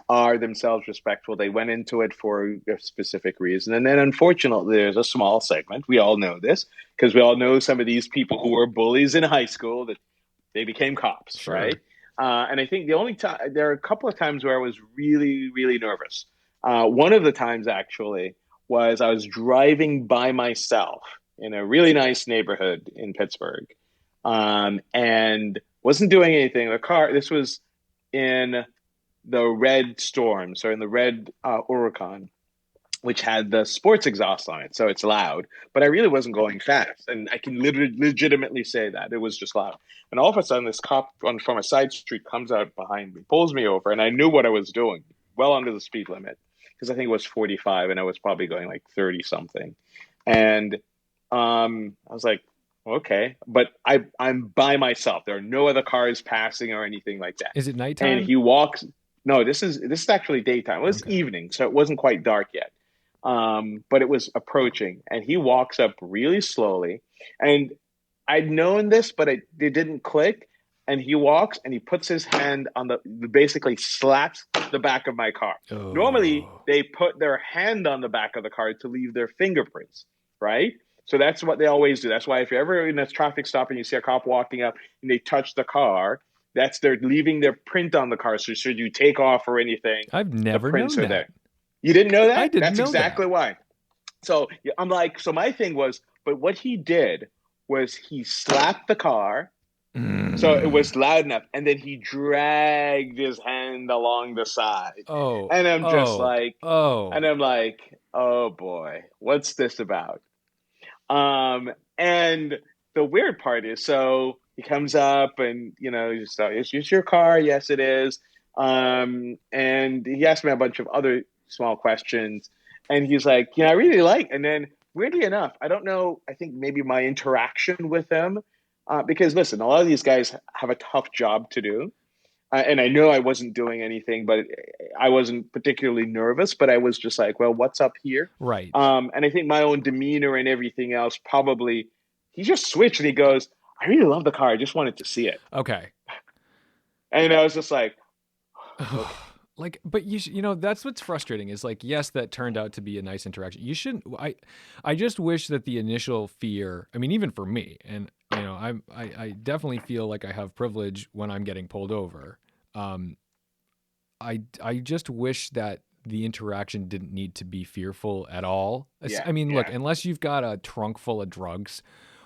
are themselves respectful. They went into it for a specific reason. And then unfortunately, there's a small segment. We all know this because we all know some of these people who were bullies in high school that they became cops, sure. Right? And I think the only time, there are a couple of times where I was really, really nervous. One of the times actually was I was driving by myself in a really nice neighborhood in Pittsburgh, and wasn't doing anything. This was in the red storm, so in the red Huracan, which had the sports exhaust on it, so it's loud. But I really wasn't going fast, and I can legitimately say that it was just loud. And all of a sudden, this cop from a side street comes out behind me, pulls me over, and I knew what I was doing, well under the speed limit, because I think it was 45, and I was probably going like 30 something. And I was like, okay, but I'm by myself. There are no other cars passing or anything like that. Is it nighttime? And he walks. No, this is actually daytime. It was evening, so it wasn't quite dark yet. But it was approaching, and he walks up really slowly. And I'd known this, but it didn't click. And he walks and he puts his hand on basically slaps the back of my car. Oh. Normally, they put their hand on the back of the car to leave their fingerprints, right? So that's what they always do. That's why if you're ever in a traffic stop and you see a cop walking up and they touch the car, they're leaving their print on the car. So should you take off or anything, I've never known that. There. You didn't know that? I didn't know that. That's exactly why. So I'm like, so my thing was, but what he did was he slapped the car. So it was loud enough, and then he dragged his hand along the side. And I'm just like, and I'm like, oh boy, what's this about? And the weird part is, so he comes up and, is this your car? Yes, it is. And he asked me a bunch of other small questions, and he's like, I really like, and then weirdly enough, I don't know, I think maybe my interaction with him, because listen, a lot of these guys have a tough job to do. And I know I wasn't doing anything, but I wasn't particularly nervous, but I was just like, well, what's up here? Right. And I think my own demeanor and everything else probably, he just switched and he goes, I really love the car. I just wanted to see it. Okay. And I was just like, okay. Like, but that's what's frustrating is like, yes, that turned out to be a nice interaction. You shouldn't, I just wish that the initial fear, I mean, even for me, and I definitely feel like I have privilege when I'm getting pulled over. I just wish that the interaction didn't need to be fearful at all. Yeah, I mean, look, unless you've got a trunk full of drugs,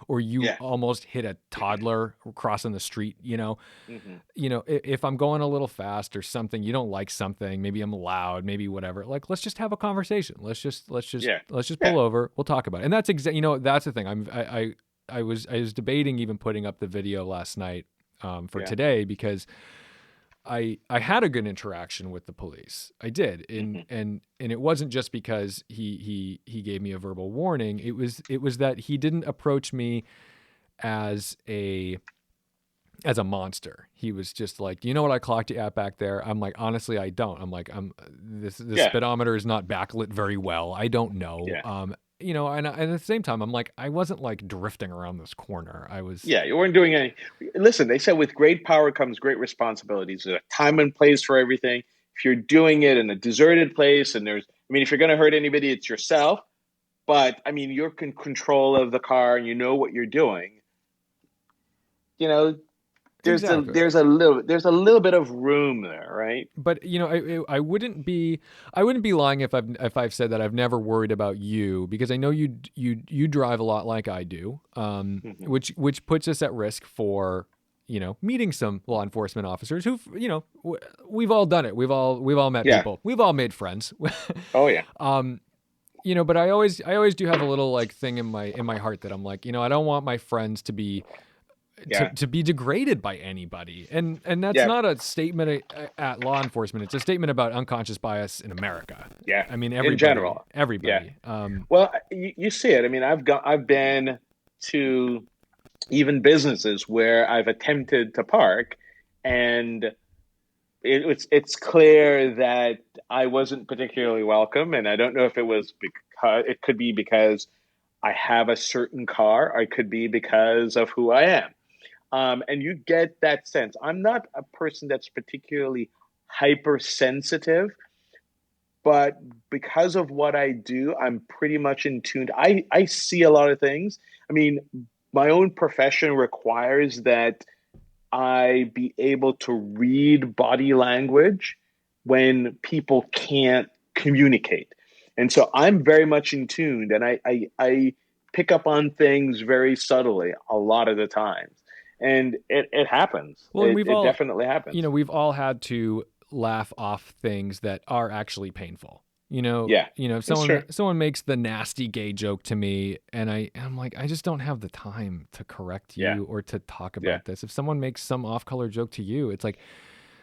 or you almost hit a toddler crossing the street, if I'm going a little fast or something, you don't like something, maybe I'm loud, maybe whatever, like, let's just have a conversation. Let's just pull over. We'll talk about it. And that's that's the thing. I was debating even putting up the video last night for today, because I had a good interaction with the police. I did. And it wasn't just because he gave me a verbal warning. It was that he didn't approach me as a monster. He was just like, do you know what I clocked you at back there? I'm like, honestly, I don't. I'm like, this speedometer is not backlit very well. I don't know. Yeah. And at the same time, I'm like, I wasn't like drifting around this corner. I was. Yeah, you weren't doing any. Listen, they said with great power comes great responsibilities. There's a time and place for everything. If you're doing it in a deserted place, and if you're going to hurt anybody, it's yourself. But I mean, you're in control of the car, and you know what you're doing. There's a little bit of room there, right? But I wouldn't be lying if I've said that I've never worried about you, because I know you drive a lot like I do, which puts us at risk for meeting some law enforcement officers who've we've all done it. We've all met people. We've all made friends. Oh yeah. But I always do have a little like thing in my heart that I'm like, I don't want my friends to be. To be degraded by anybody. And that's not a statement at law enforcement. It's a statement about unconscious bias in America. Yeah. I mean, everybody. In general. Everybody. Yeah. Well, you see it. I mean, I've been to even businesses where I've attempted to park, and it's clear that I wasn't particularly welcome. And I don't know if it was because, it could be because I have a certain car, or it could be because of who I am. And you get that sense. I'm not a person that's particularly hypersensitive, but because of what I do, I'm pretty much in tune. I see a lot of things. I mean, my own profession requires that I be able to read body language when people can't communicate. And so I'm very much in tune, and I pick up on things very subtly a lot of the times. And it happens. Well, and It definitely happens. we've all had to laugh off things that are actually painful. Yeah, If it's true. someone makes the nasty gay joke to me, and I'm like, I just don't have the time to correct Yeah, you or to talk yeah, about this. If someone makes some off-color joke to you, it's like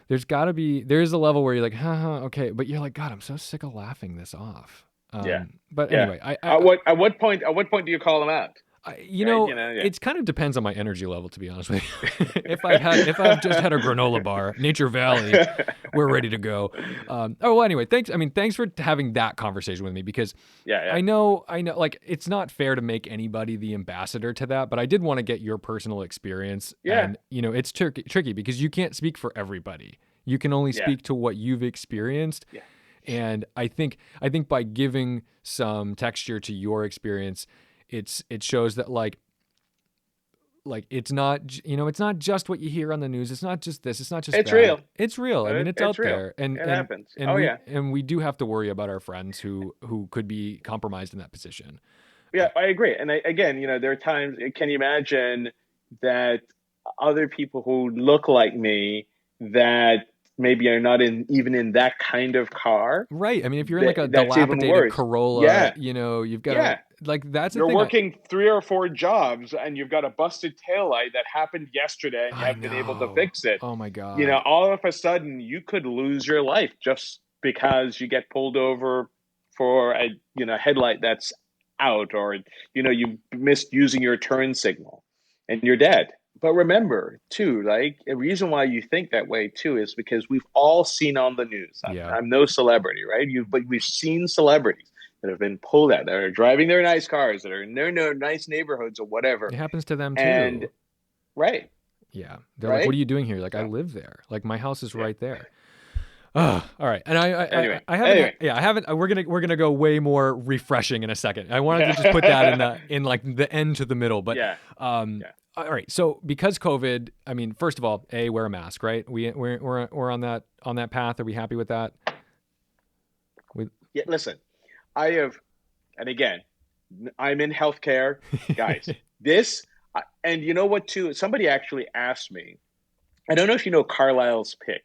there's a level where you're like, haha, okay, but you're like, God, I'm so sick of laughing this off. yeah, But yeah. anyway, At what point do you call them out? Right? Yeah, it kind of depends on my energy level, to be honest with you. If I've just had a granola bar, Nature Valley, we're ready to go. Well, anyway, thanks. I mean, thanks for having that conversation with me, because yeah, yeah, I know, like, it's not fair to make anybody the ambassador to that, but I did want to get your personal experience. yeah, And, it's tricky because you can't speak for everybody. You can only yeah, speak to what you've experienced. yeah. And I think by giving some texture to your experience, it shows that like it's not it's not just what you hear on the news. It's not just this. It's not just It's that. real. It's real. I mean, it's It's out real. there, and It happens. and Oh we yeah, and we do have to worry about our friends who could be compromised in that position. yeah. I agree. And again, there are times. Can you imagine that other people who look like me that maybe are not even in that kind of car? Right. I mean, if you're in like a That's even dilapidated worse. Corolla, Yeah, you've got to yeah. like that's the You're thing. working 3 or 4 jobs and you've got a busted taillight that happened yesterday and you I haven't been able to know. fix it. Oh my God. All of a sudden you could lose your life just because you get pulled over for a headlight that's out, or you missed using your turn signal and you're dead. But remember too, like, a reason why you think that way too is because we've all seen on the news. Yeah. I'm no celebrity, right? But we've seen celebrities that have been pulled out, that are driving their nice cars, that are in their nice neighborhoods or whatever. It happens to them And too. right, Yeah. They're like, what right. are you doing here? Like, I So live there. Like, my house is yeah. right there. Oh, all right. And Anyway, I haven't, anyway, yeah, I haven't, we're going to go way more refreshing in a second. I wanted to just put that in like the end to the middle, but, yeah, um, yeah, all right. So because COVID, I mean, first of all, wear a mask, right? We're on that path. Are we happy with that? yeah. Listen, I have, and again, I'm in healthcare, guys. And you know what? Too, somebody actually asked me. I don't know if you know Carlisle's Pick.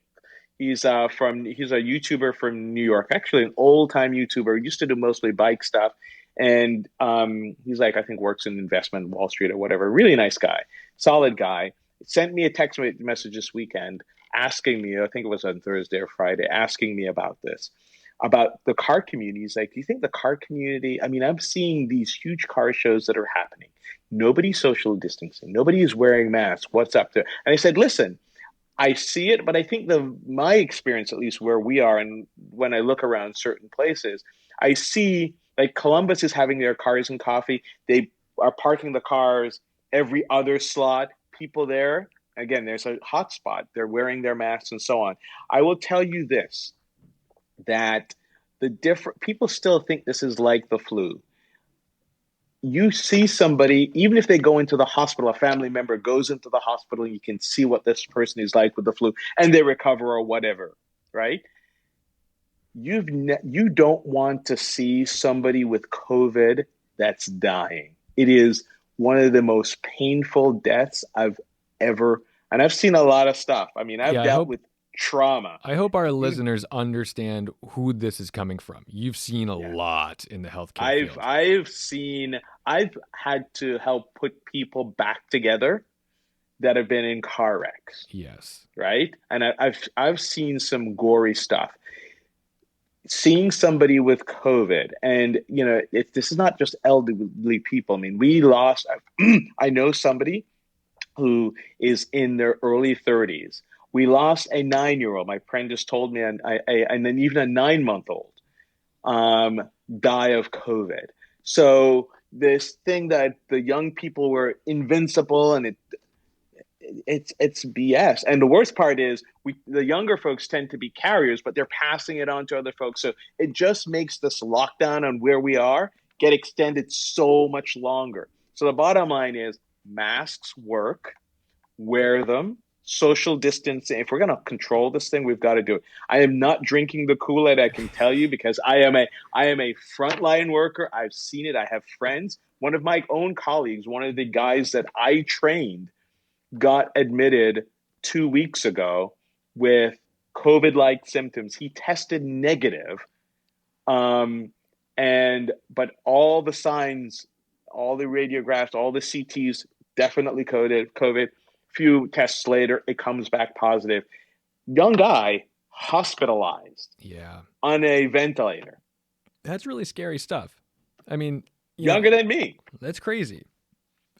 He's a YouTuber from New York, actually an old time YouTuber. He used to do mostly bike stuff, and he's like, I think works in investment, Wall Street or whatever. Really nice guy, solid guy. Sent me a text message this weekend asking me, I think it was on Thursday or Friday, asking me about this, about the car community. He's like, do you think the car community? I mean, I'm seeing these huge car shows that are happening. Nobody's social distancing. Nobody is wearing masks. What's up there? And I said, listen. I see it, but I think my experience, at least where we are, and when I look around certain places, I see like Columbus is having their cars and coffee. They are parking the cars every other slot. People there, again, there's a hot spot. They're wearing their masks and so on. I will tell you this, that people still think this is like the flu. You see somebody, even if they go into the hospital, a family member goes into the hospital, you can see what this person is like with the flu, and they recover or whatever, right? You don't want to see somebody with COVID that's dying. It is one of the most painful deaths I've ever, and I've seen a lot of stuff. I mean, I've Yeah. dealt with trauma. I hope our listeners understand who this is coming from. You've seen a Yeah. lot in the healthcare field. I've had to help put people back together that have been in car wrecks. Yes. Right. And I've seen some gory stuff. Seeing somebody with COVID, and this is not just elderly people. I mean, we lost. I know somebody who is in their early 30s. We lost a 9-year-old. My friend just told me, and then even a 9-month-old die of COVID. So this thing that the young people were invincible, and it's BS. And the worst part is the younger folks tend to be carriers, but they're passing it on to other folks. So it just makes this lockdown on where we are get extended so much longer. So the bottom line is masks work, wear them, social distancing. If we're going to control this thing, we've got to do it. I am not drinking the Kool-Aid, I can tell you, because I am a frontline worker. I've seen it. I have friends. One of my own colleagues, one of the guys that I trained, got admitted 2 weeks ago with COVID-like symptoms. He tested negative. But all the signs, all the radiographs, all the CTs definitely COVID. Few tests later, it comes back positive. Young guy, hospitalized. Yeah. On a ventilator. That's really scary stuff. I mean, younger than me. That's crazy.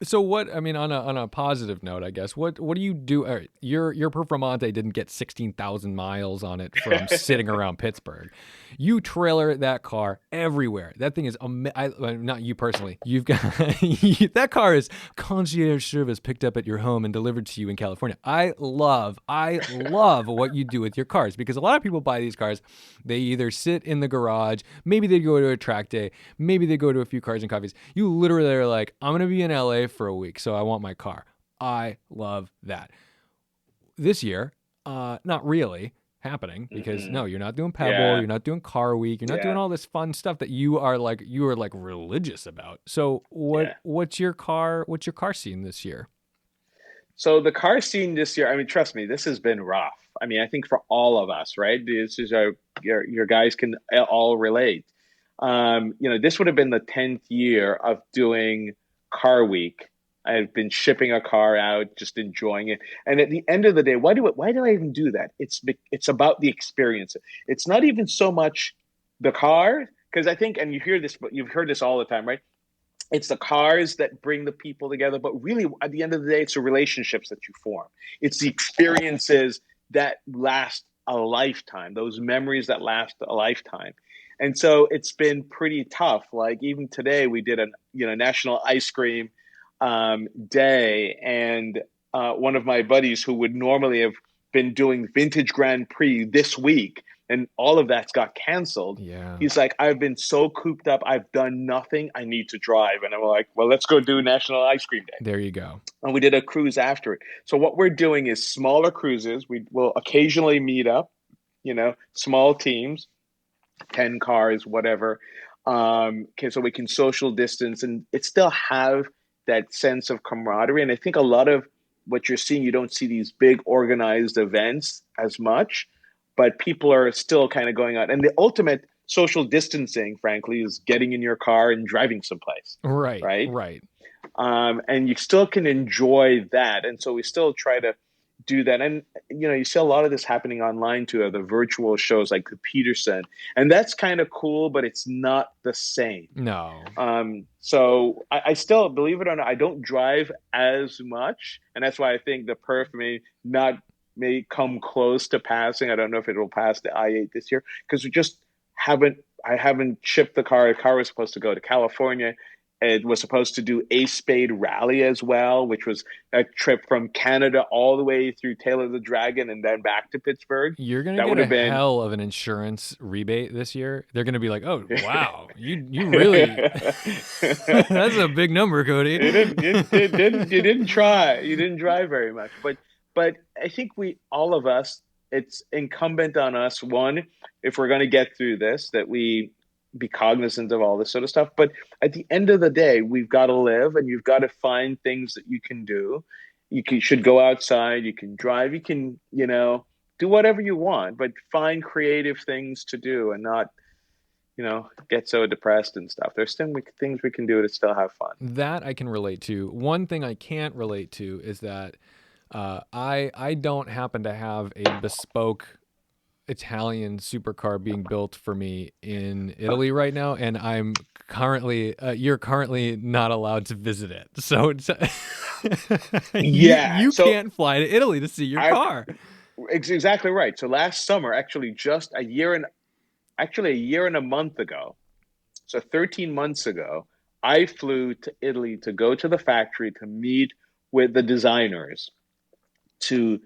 So what, I mean, on a positive note, I guess, what do you do? All right, your Performante didn't get 16,000 miles on it from sitting around Pittsburgh. You trailer that car everywhere. That thing is, not you personally, you've got, that car is concierge service picked up at your home and delivered to you in California. I love what you do with your cars, because a lot of people buy these cars, they either sit in the garage, maybe they go to a track day, maybe they go to a few cars and coffees. You literally are like, I'm going to be in LA for a week, so I want my car. I love that. This year, not really happening, because no, you're not doing Pebble, you're not doing Car Week, you're not doing all this fun stuff that you are like religious about. So what's your car scene this year? So the car scene this year, I mean, trust me, this has been rough. I mean, I think for all of us, right? This is your guys can all relate. This would have been the 10th year of doing Car Week. I've been shipping a car out, just enjoying it. And at the end of the day, why do I even do that? It's about the experience. It's not even so much the car, because I think, and you've heard this all the time, right? It's the cars that bring the people together, but really at the end of the day, it's the relationships that you form. It's the experiences that last a lifetime, those memories that last a lifetime. And so it's been pretty tough. Like even today, we did a National Ice Cream Day, and one of my buddies who would normally have been doing Vintage Grand Prix this week, and all of that's got canceled. Yeah. He's like, I've been so cooped up, I've done nothing, I need to drive. And I'm like, well, let's go do National Ice Cream Day. There you go. And we did a cruise after it. So what we're doing is smaller cruises. We will occasionally meet up, small teams, 10 cars, whatever. So we can social distance and it still have that sense of camaraderie. And I think a lot of what you're seeing, you don't see these big organized events as much, but people are still kind of going out. And the ultimate social distancing, frankly, is getting in your car and driving someplace. Right. And you still can enjoy that. And so we still try to do that. And, you see a lot of this happening online too, the virtual shows like the Peterson. And that's kind of cool, but it's not the same. No. So I still, believe it or not, I don't drive as much. And that's why I think the perf may come close to passing. I don't know if it will pass the I-8 this year, because I haven't shipped the car. The car was supposed to go to California. It was supposed to do a Spade Rally as well, which was a trip from Canada all the way through Taylor the Dragon and then back to Pittsburgh. You're going to get a hell of an insurance rebate this year. They're going to be like, oh, wow, you really, that's a big number, Cody. You didn't try. You didn't drive very much. But I think all of us, it's incumbent on us, one, if we're going to get through this, that we be cognizant of all this sort of stuff. But at the end of the day, we've got to live, and you've got to find things that you can do. Should go outside, you can drive, you can, do whatever you want, but find creative things to do and not, get so depressed and stuff. There's still things we can do to still have fun. That I can relate to. One thing I can't relate to is that I don't happen to have a bespoke Italian supercar being built for me in Italy right now, and I'm currently you're currently not allowed to visit it. So it's you can't fly to Italy to see your car. Exactly right. So last summer, actually just a year and a month ago, so 13 months ago, I flew to Italy to go to the factory to meet with the designers to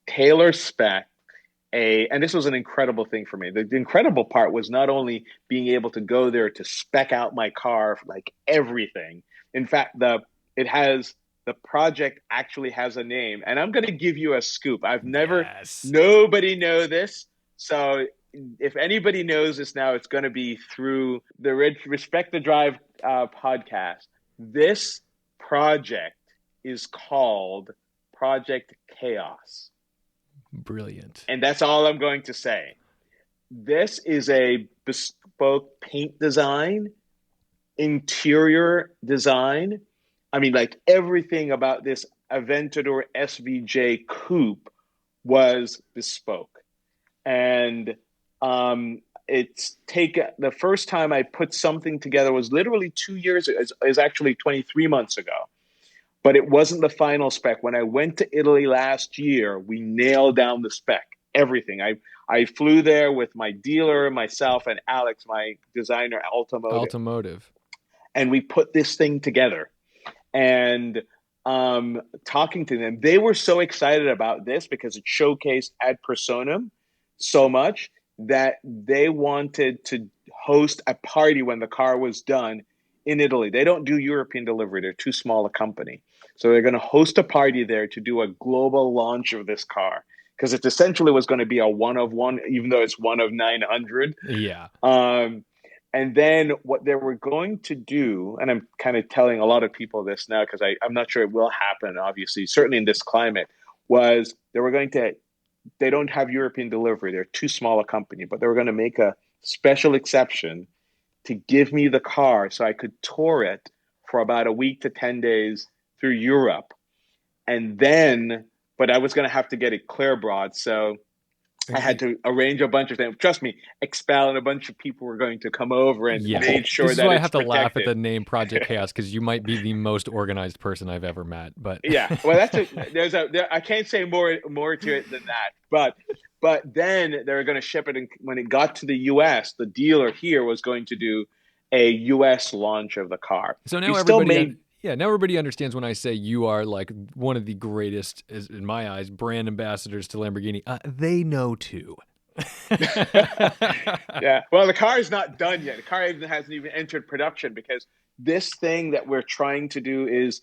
tailor spec and this was an incredible thing for me. The incredible part was not only being able to go there to spec out my car, like everything. In fact, it has the project actually has a name, and I'm going to give you a scoop. Yes. Nobody know this. So if anybody knows this now, it's going to be through the Respect the Drive podcast. This project is called Project Chaos. Brilliant. And that's all I'm going to say. This is a bespoke paint design, interior design. I mean, like everything about this Aventador SVJ Coupe was bespoke. And the first time I put something together was literally 2 years ago. It's actually 23 months ago. But it wasn't the final spec. When I went to Italy last year, we nailed down the spec, everything. I flew there with my dealer, myself, and Alex, my designer, Automotive. And we put this thing together. And talking to them, they were so excited about this because it showcased ad personam so much that they wanted to host a party when the car was done in Italy. They don't do European delivery. They're too small a company. So they're going to host a party there to do a global launch of this car, because it essentially was going to be a one of one, even though it's one of 900. Yeah. And then what they were going to do, and I'm kind of telling a lot of people this now because I'm not sure it will happen, obviously, certainly in this climate, was they don't have European delivery. They're too small a company, but they were going to make a special exception to give me the car so I could tour it for about a week to 10 days through Europe. And then, but I was going to have to get it clear broad. So I had to arrange a bunch of things. Trust me, Expel and a bunch of people were going to come over and made sure that it's protected. This is why I have to laugh at the name Project Chaos, because you might be the most organized person I've ever met. But yeah, well, I can't say more to it than that. But then they were going to ship it, and when it got to the U.S., the dealer here was going to do a U.S. launch of the car. So now everybody understands when I say you are like one of the greatest, in my eyes, brand ambassadors to Lamborghini. They know too. Yeah. Well, the car is not done yet. The car hasn't even entered production, because this thing that we're trying to do is,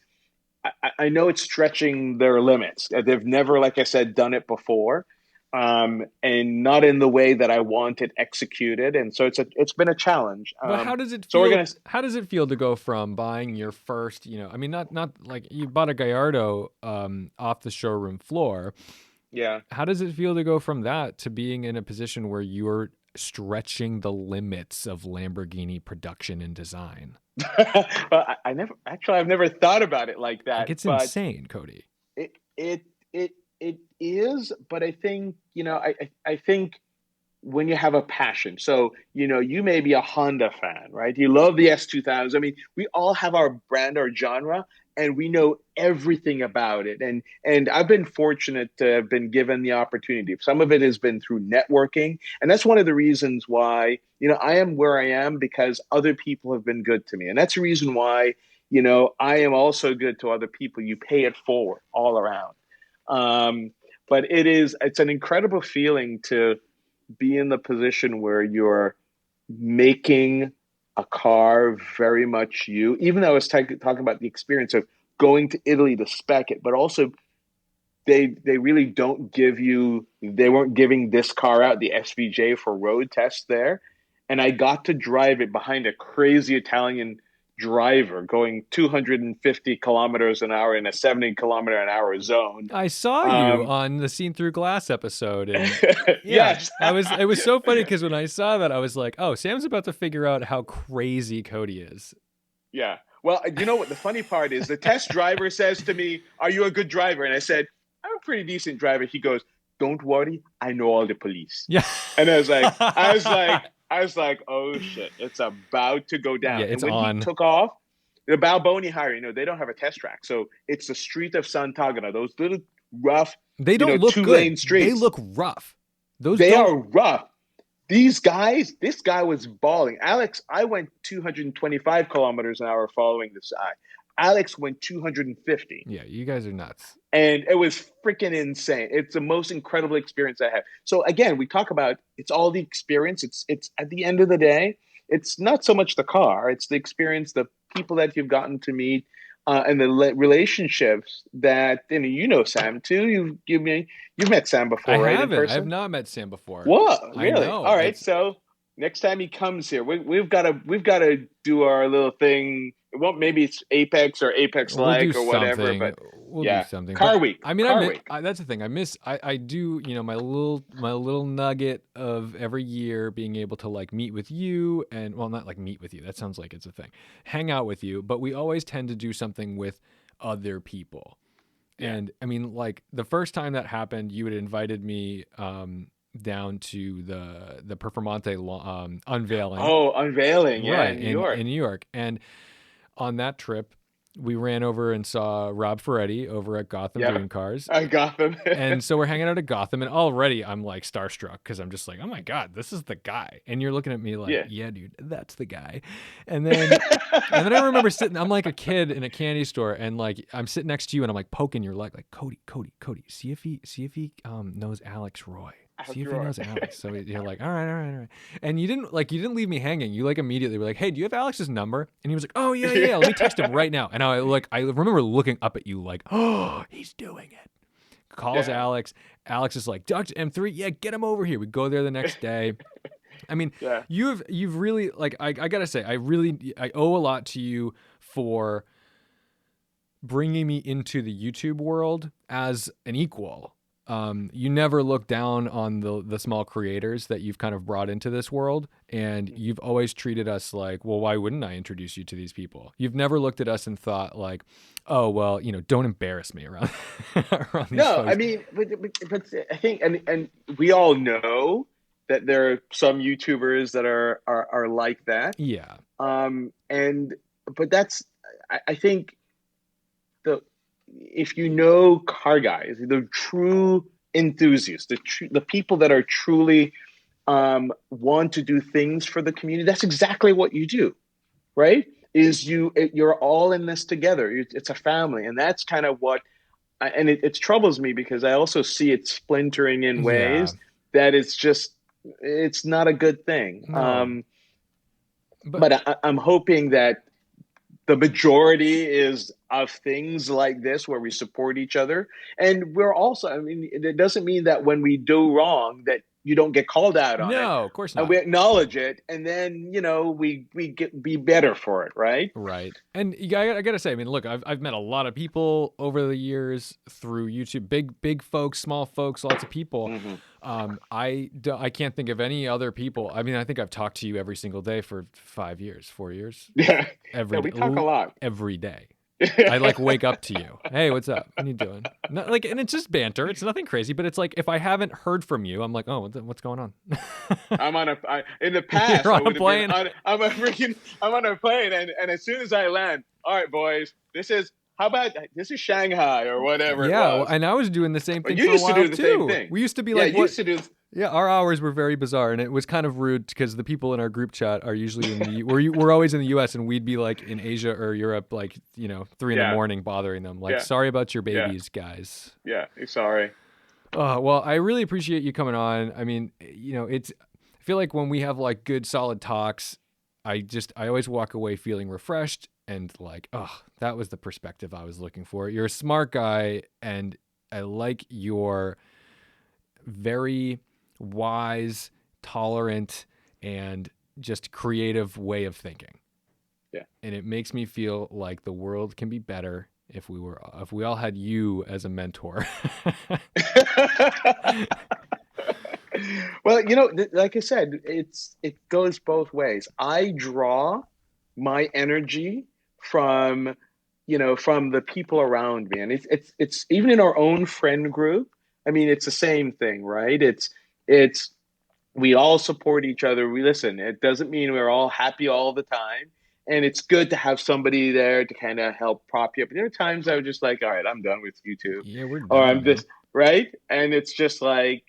I know it's stretching their limits. They've never, like I said, done it before. And not in the way that I want it executed, and so it's been a challenge. But how does it feel? How does it feel to go from buying your first, I mean, not like you bought a Gallardo off the showroom floor. Yeah. How does it feel to go from that to being in a position where you're stretching the limits of Lamborghini production and design? Well, I've never thought about it like that. Like, it's insane, Cody. It is, but I think, I think when you have a passion, so, you may be a Honda fan, right? You love the S2000. I mean, we all have our brand, our genre, and we know everything about it. And I've been fortunate to have been given the opportunity. Some of it has been through networking. And that's one of the reasons why, I am where I am, because other people have been good to me. And that's the reason why, I am also good to other people. You pay it forward all around. But it's an incredible feeling to be in the position where you're making a car very much you, even though I was talking about the experience of going to Italy to spec it, but also they really they weren't giving this car out, the SVJ, for road tests there. And I got to drive it behind a crazy Italian driver going 250 kilometers an hour in a 70 kilometer an hour zone. I saw you on the Seen Through Glass episode. And yes. It was so funny, because when I saw that, I was like, oh, Sam's about to figure out how crazy Cody is. Yeah. Well, you know what the funny part is? The test driver says to me, "Are you a good driver?" And I said, "I'm a pretty decent driver." He goes, "Don't worry, I know all the police." Yeah. And I was like, oh shit, it's about to go down. Yeah, it's and when on. He took off, the Balboni Highway, they don't have a test track. So it's the street of Sant'Agata, those little rough, they don't look two-lane good. Streets. They look rough. They are rough. This guy was balling. Alex, I went 225 kilometers an hour following this guy. Alex went 250. Yeah, you guys are nuts. And it was freaking insane. It's the most incredible experience I had. So again, we talk about it's all the experience. It's at the end of the day, it's not so much the car. It's the experience, the people that you've gotten to meet, and the relationships that, you know Sam too. You've met Sam before, right? In I have person. not met Sam before. What? I Really? know. All right. So next time he comes here, we've got to do our little thing. Well, maybe it's Apex or Apex We'll do like or whatever. something. But We'll do yeah, something. But Car Week. I mean, Car Week. that's the thing. I do, my little nugget of every year being able to like meet with you and, well, not like meet with you. That sounds like it's a thing. Hang out with you. But we always tend to do something with other people. Yeah. And I mean, like the first time that happened, you had invited me down to the Performante unveiling. Oh, unveiling. Yeah, Right, in New York. in New York. And on that trip, we ran over and saw Rob Ferretti over at Gotham Yeah. Dream Cars. I got them. And so we're hanging out at Gotham, and already I'm like starstruck because I'm just like, oh my God, this is the guy. And you're looking at me like, yeah dude, that's the guy. And then I remember I'm like a kid in a candy store, and like I'm sitting next to you, and I'm like poking your leg, like Cody, see if he knows Alex Roy. See if he knows Alex. So you're like, all right. And you didn't leave me hanging. You like immediately were like, hey, do you have Alex's number? And he was like, oh yeah. Let me text him right now. And I remember looking up at you like, oh, he's doing it. Calls Alex. Alex is like, DoctaM3, yeah, get him over here. We go there the next day. I mean, you've really, like, I gotta say, I owe a lot to you for bringing me into the YouTube world as an equal. You never look down on the small creators that you've kind of brought into this world, and you've always treated us like, well, why wouldn't I introduce you to these people? You've never looked at us and thought like, oh, well, don't embarrass me around, around these folks. I mean, but I think, and we all know that there are some YouTubers that are like that. Yeah. But that's, I think, if you know car guys, the true enthusiasts, the people that are truly want to do things for the community, that's exactly what you do, right? You're all in this together. It's a family, and that's kind of what. And it troubles me because I also see it splintering in ways that it's not a good thing. No. But I'm hoping that the majority is of things like this where we support each other. And we're also, I mean, it doesn't mean that when we do wrong that you don't get called out on it. No, of course not. And we acknowledge it, and then, we be better for it, right? Right. And I got to say, I mean, look, I've met a lot of people over the years through YouTube, big folks, small folks, lots of people. Mm-hmm. I can't think of any other people. I mean, I think I've talked to you every single day for 4 years. Yeah. We talk a lot. Every day. I like wake up to you. Hey, what's up? What are you doing? And it's just banter. It's nothing crazy, but it's like if I haven't heard from you, I'm like, oh, what's going on? In the past, You're on a plane. I'm on a plane, and as soon as I land, all right, boys, this is Shanghai or whatever. Yeah, and I was doing the same thing. You used to do the same thing. We used to be Yeah, our hours were very bizarre, and it was kind of rude because the people in our group chat are usually we're always in the U.S. and we'd be like in Asia or Europe, like 3 in the morning, bothering them. Like, sorry about your babies, guys. Yeah, sorry. Well, I really appreciate you coming on. I mean, I feel like when we have like good, solid talks, I always walk away feeling refreshed and like, oh, that was the perspective I was looking for. You're a smart guy, and I like your very wise, tolerant, and just creative way of thinking. Yeah. And it makes me feel like the world can be better if we all had you as a mentor. Well, like I said, it goes both ways. I draw my energy from the people around me, and it's even in our own friend group. I mean, it's the same thing, right? It's we all support each other. We listen. It doesn't mean we're all happy all the time. And it's good to have somebody there to kind of help prop you up. There are times I was just like, all right, I'm done with YouTube. Yeah, we're done. Or I'm just, right? And it's just like,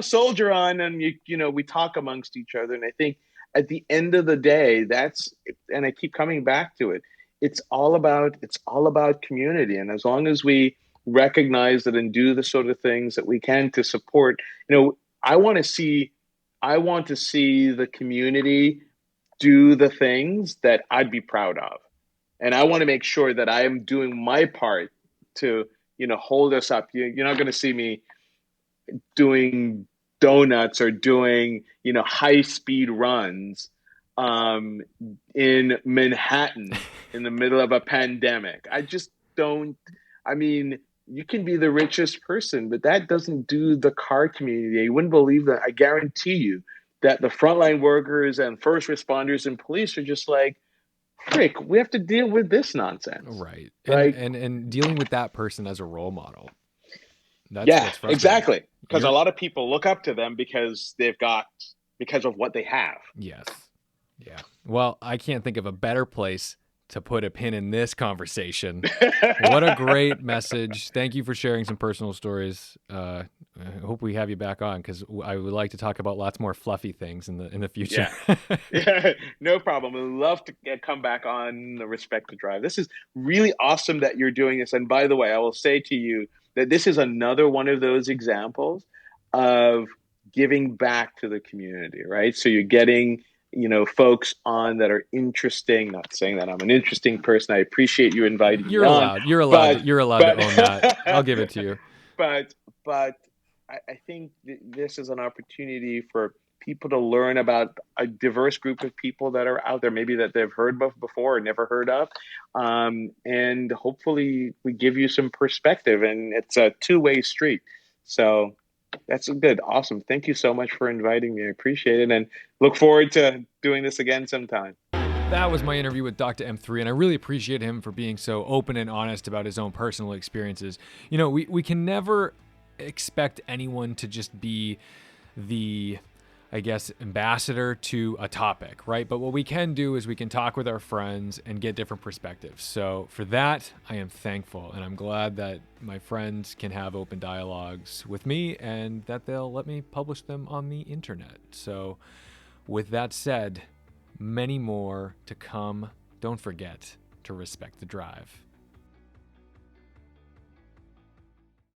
soldier on. And, we talk amongst each other. And I think at the end of the day, and I keep coming back to it, it's all about community. And as long as we recognize it and do the sort of things that we can to support, I want to see the community do the things that I'd be proud of. And I want to make sure that I am doing my part to, hold us up. You're not going to see me doing donuts or doing, high speed runs in Manhattan in the middle of a pandemic. I just don't. I mean, you can be the richest person, but that doesn't do the car community. You wouldn't believe that. I guarantee you that the frontline workers and first responders and police are just like, frick, we have to deal with this nonsense. Right. Like, and dealing with that person as a role model. That's yeah, what's frustrating. exactly. Because a lot of people look up to them because of what they have. Yes. Yeah. Well, I can't think of a better place to put a pin in this conversation. What a great message. Thank you for sharing some personal stories. I hope we have you back on, because I would like to talk about lots more fluffy things in the future. Yeah, no problem. I'd love to come back on the Respect to Drive. This is really awesome that you're doing this. And by the way, I will say to you that this is another one of those examples of giving back to the community, right? So you're getting folks on that are interesting. Not saying that I'm an interesting person. I appreciate you inviting me on. You're allowed to own that. I'll give it to you. But I think this is an opportunity for people to learn about a diverse group of people that are out there, maybe that they've heard of before or never heard of. And hopefully we give you some perspective, and it's a two-way street. So that's good. Awesome. Thank you so much for inviting me. I appreciate it, and look forward to doing this again sometime. That was my interview with DoctaM3, and I really appreciate him for being so open and honest about his own personal experiences. We can never expect anyone to just be the, I guess, ambassador to a topic, right? But what we can do is we can talk with our friends and get different perspectives. So for that, I am thankful, and I'm glad that my friends can have open dialogues with me and that they'll let me publish them on the internet. So with that said, many more to come. Don't forget to respect the drive.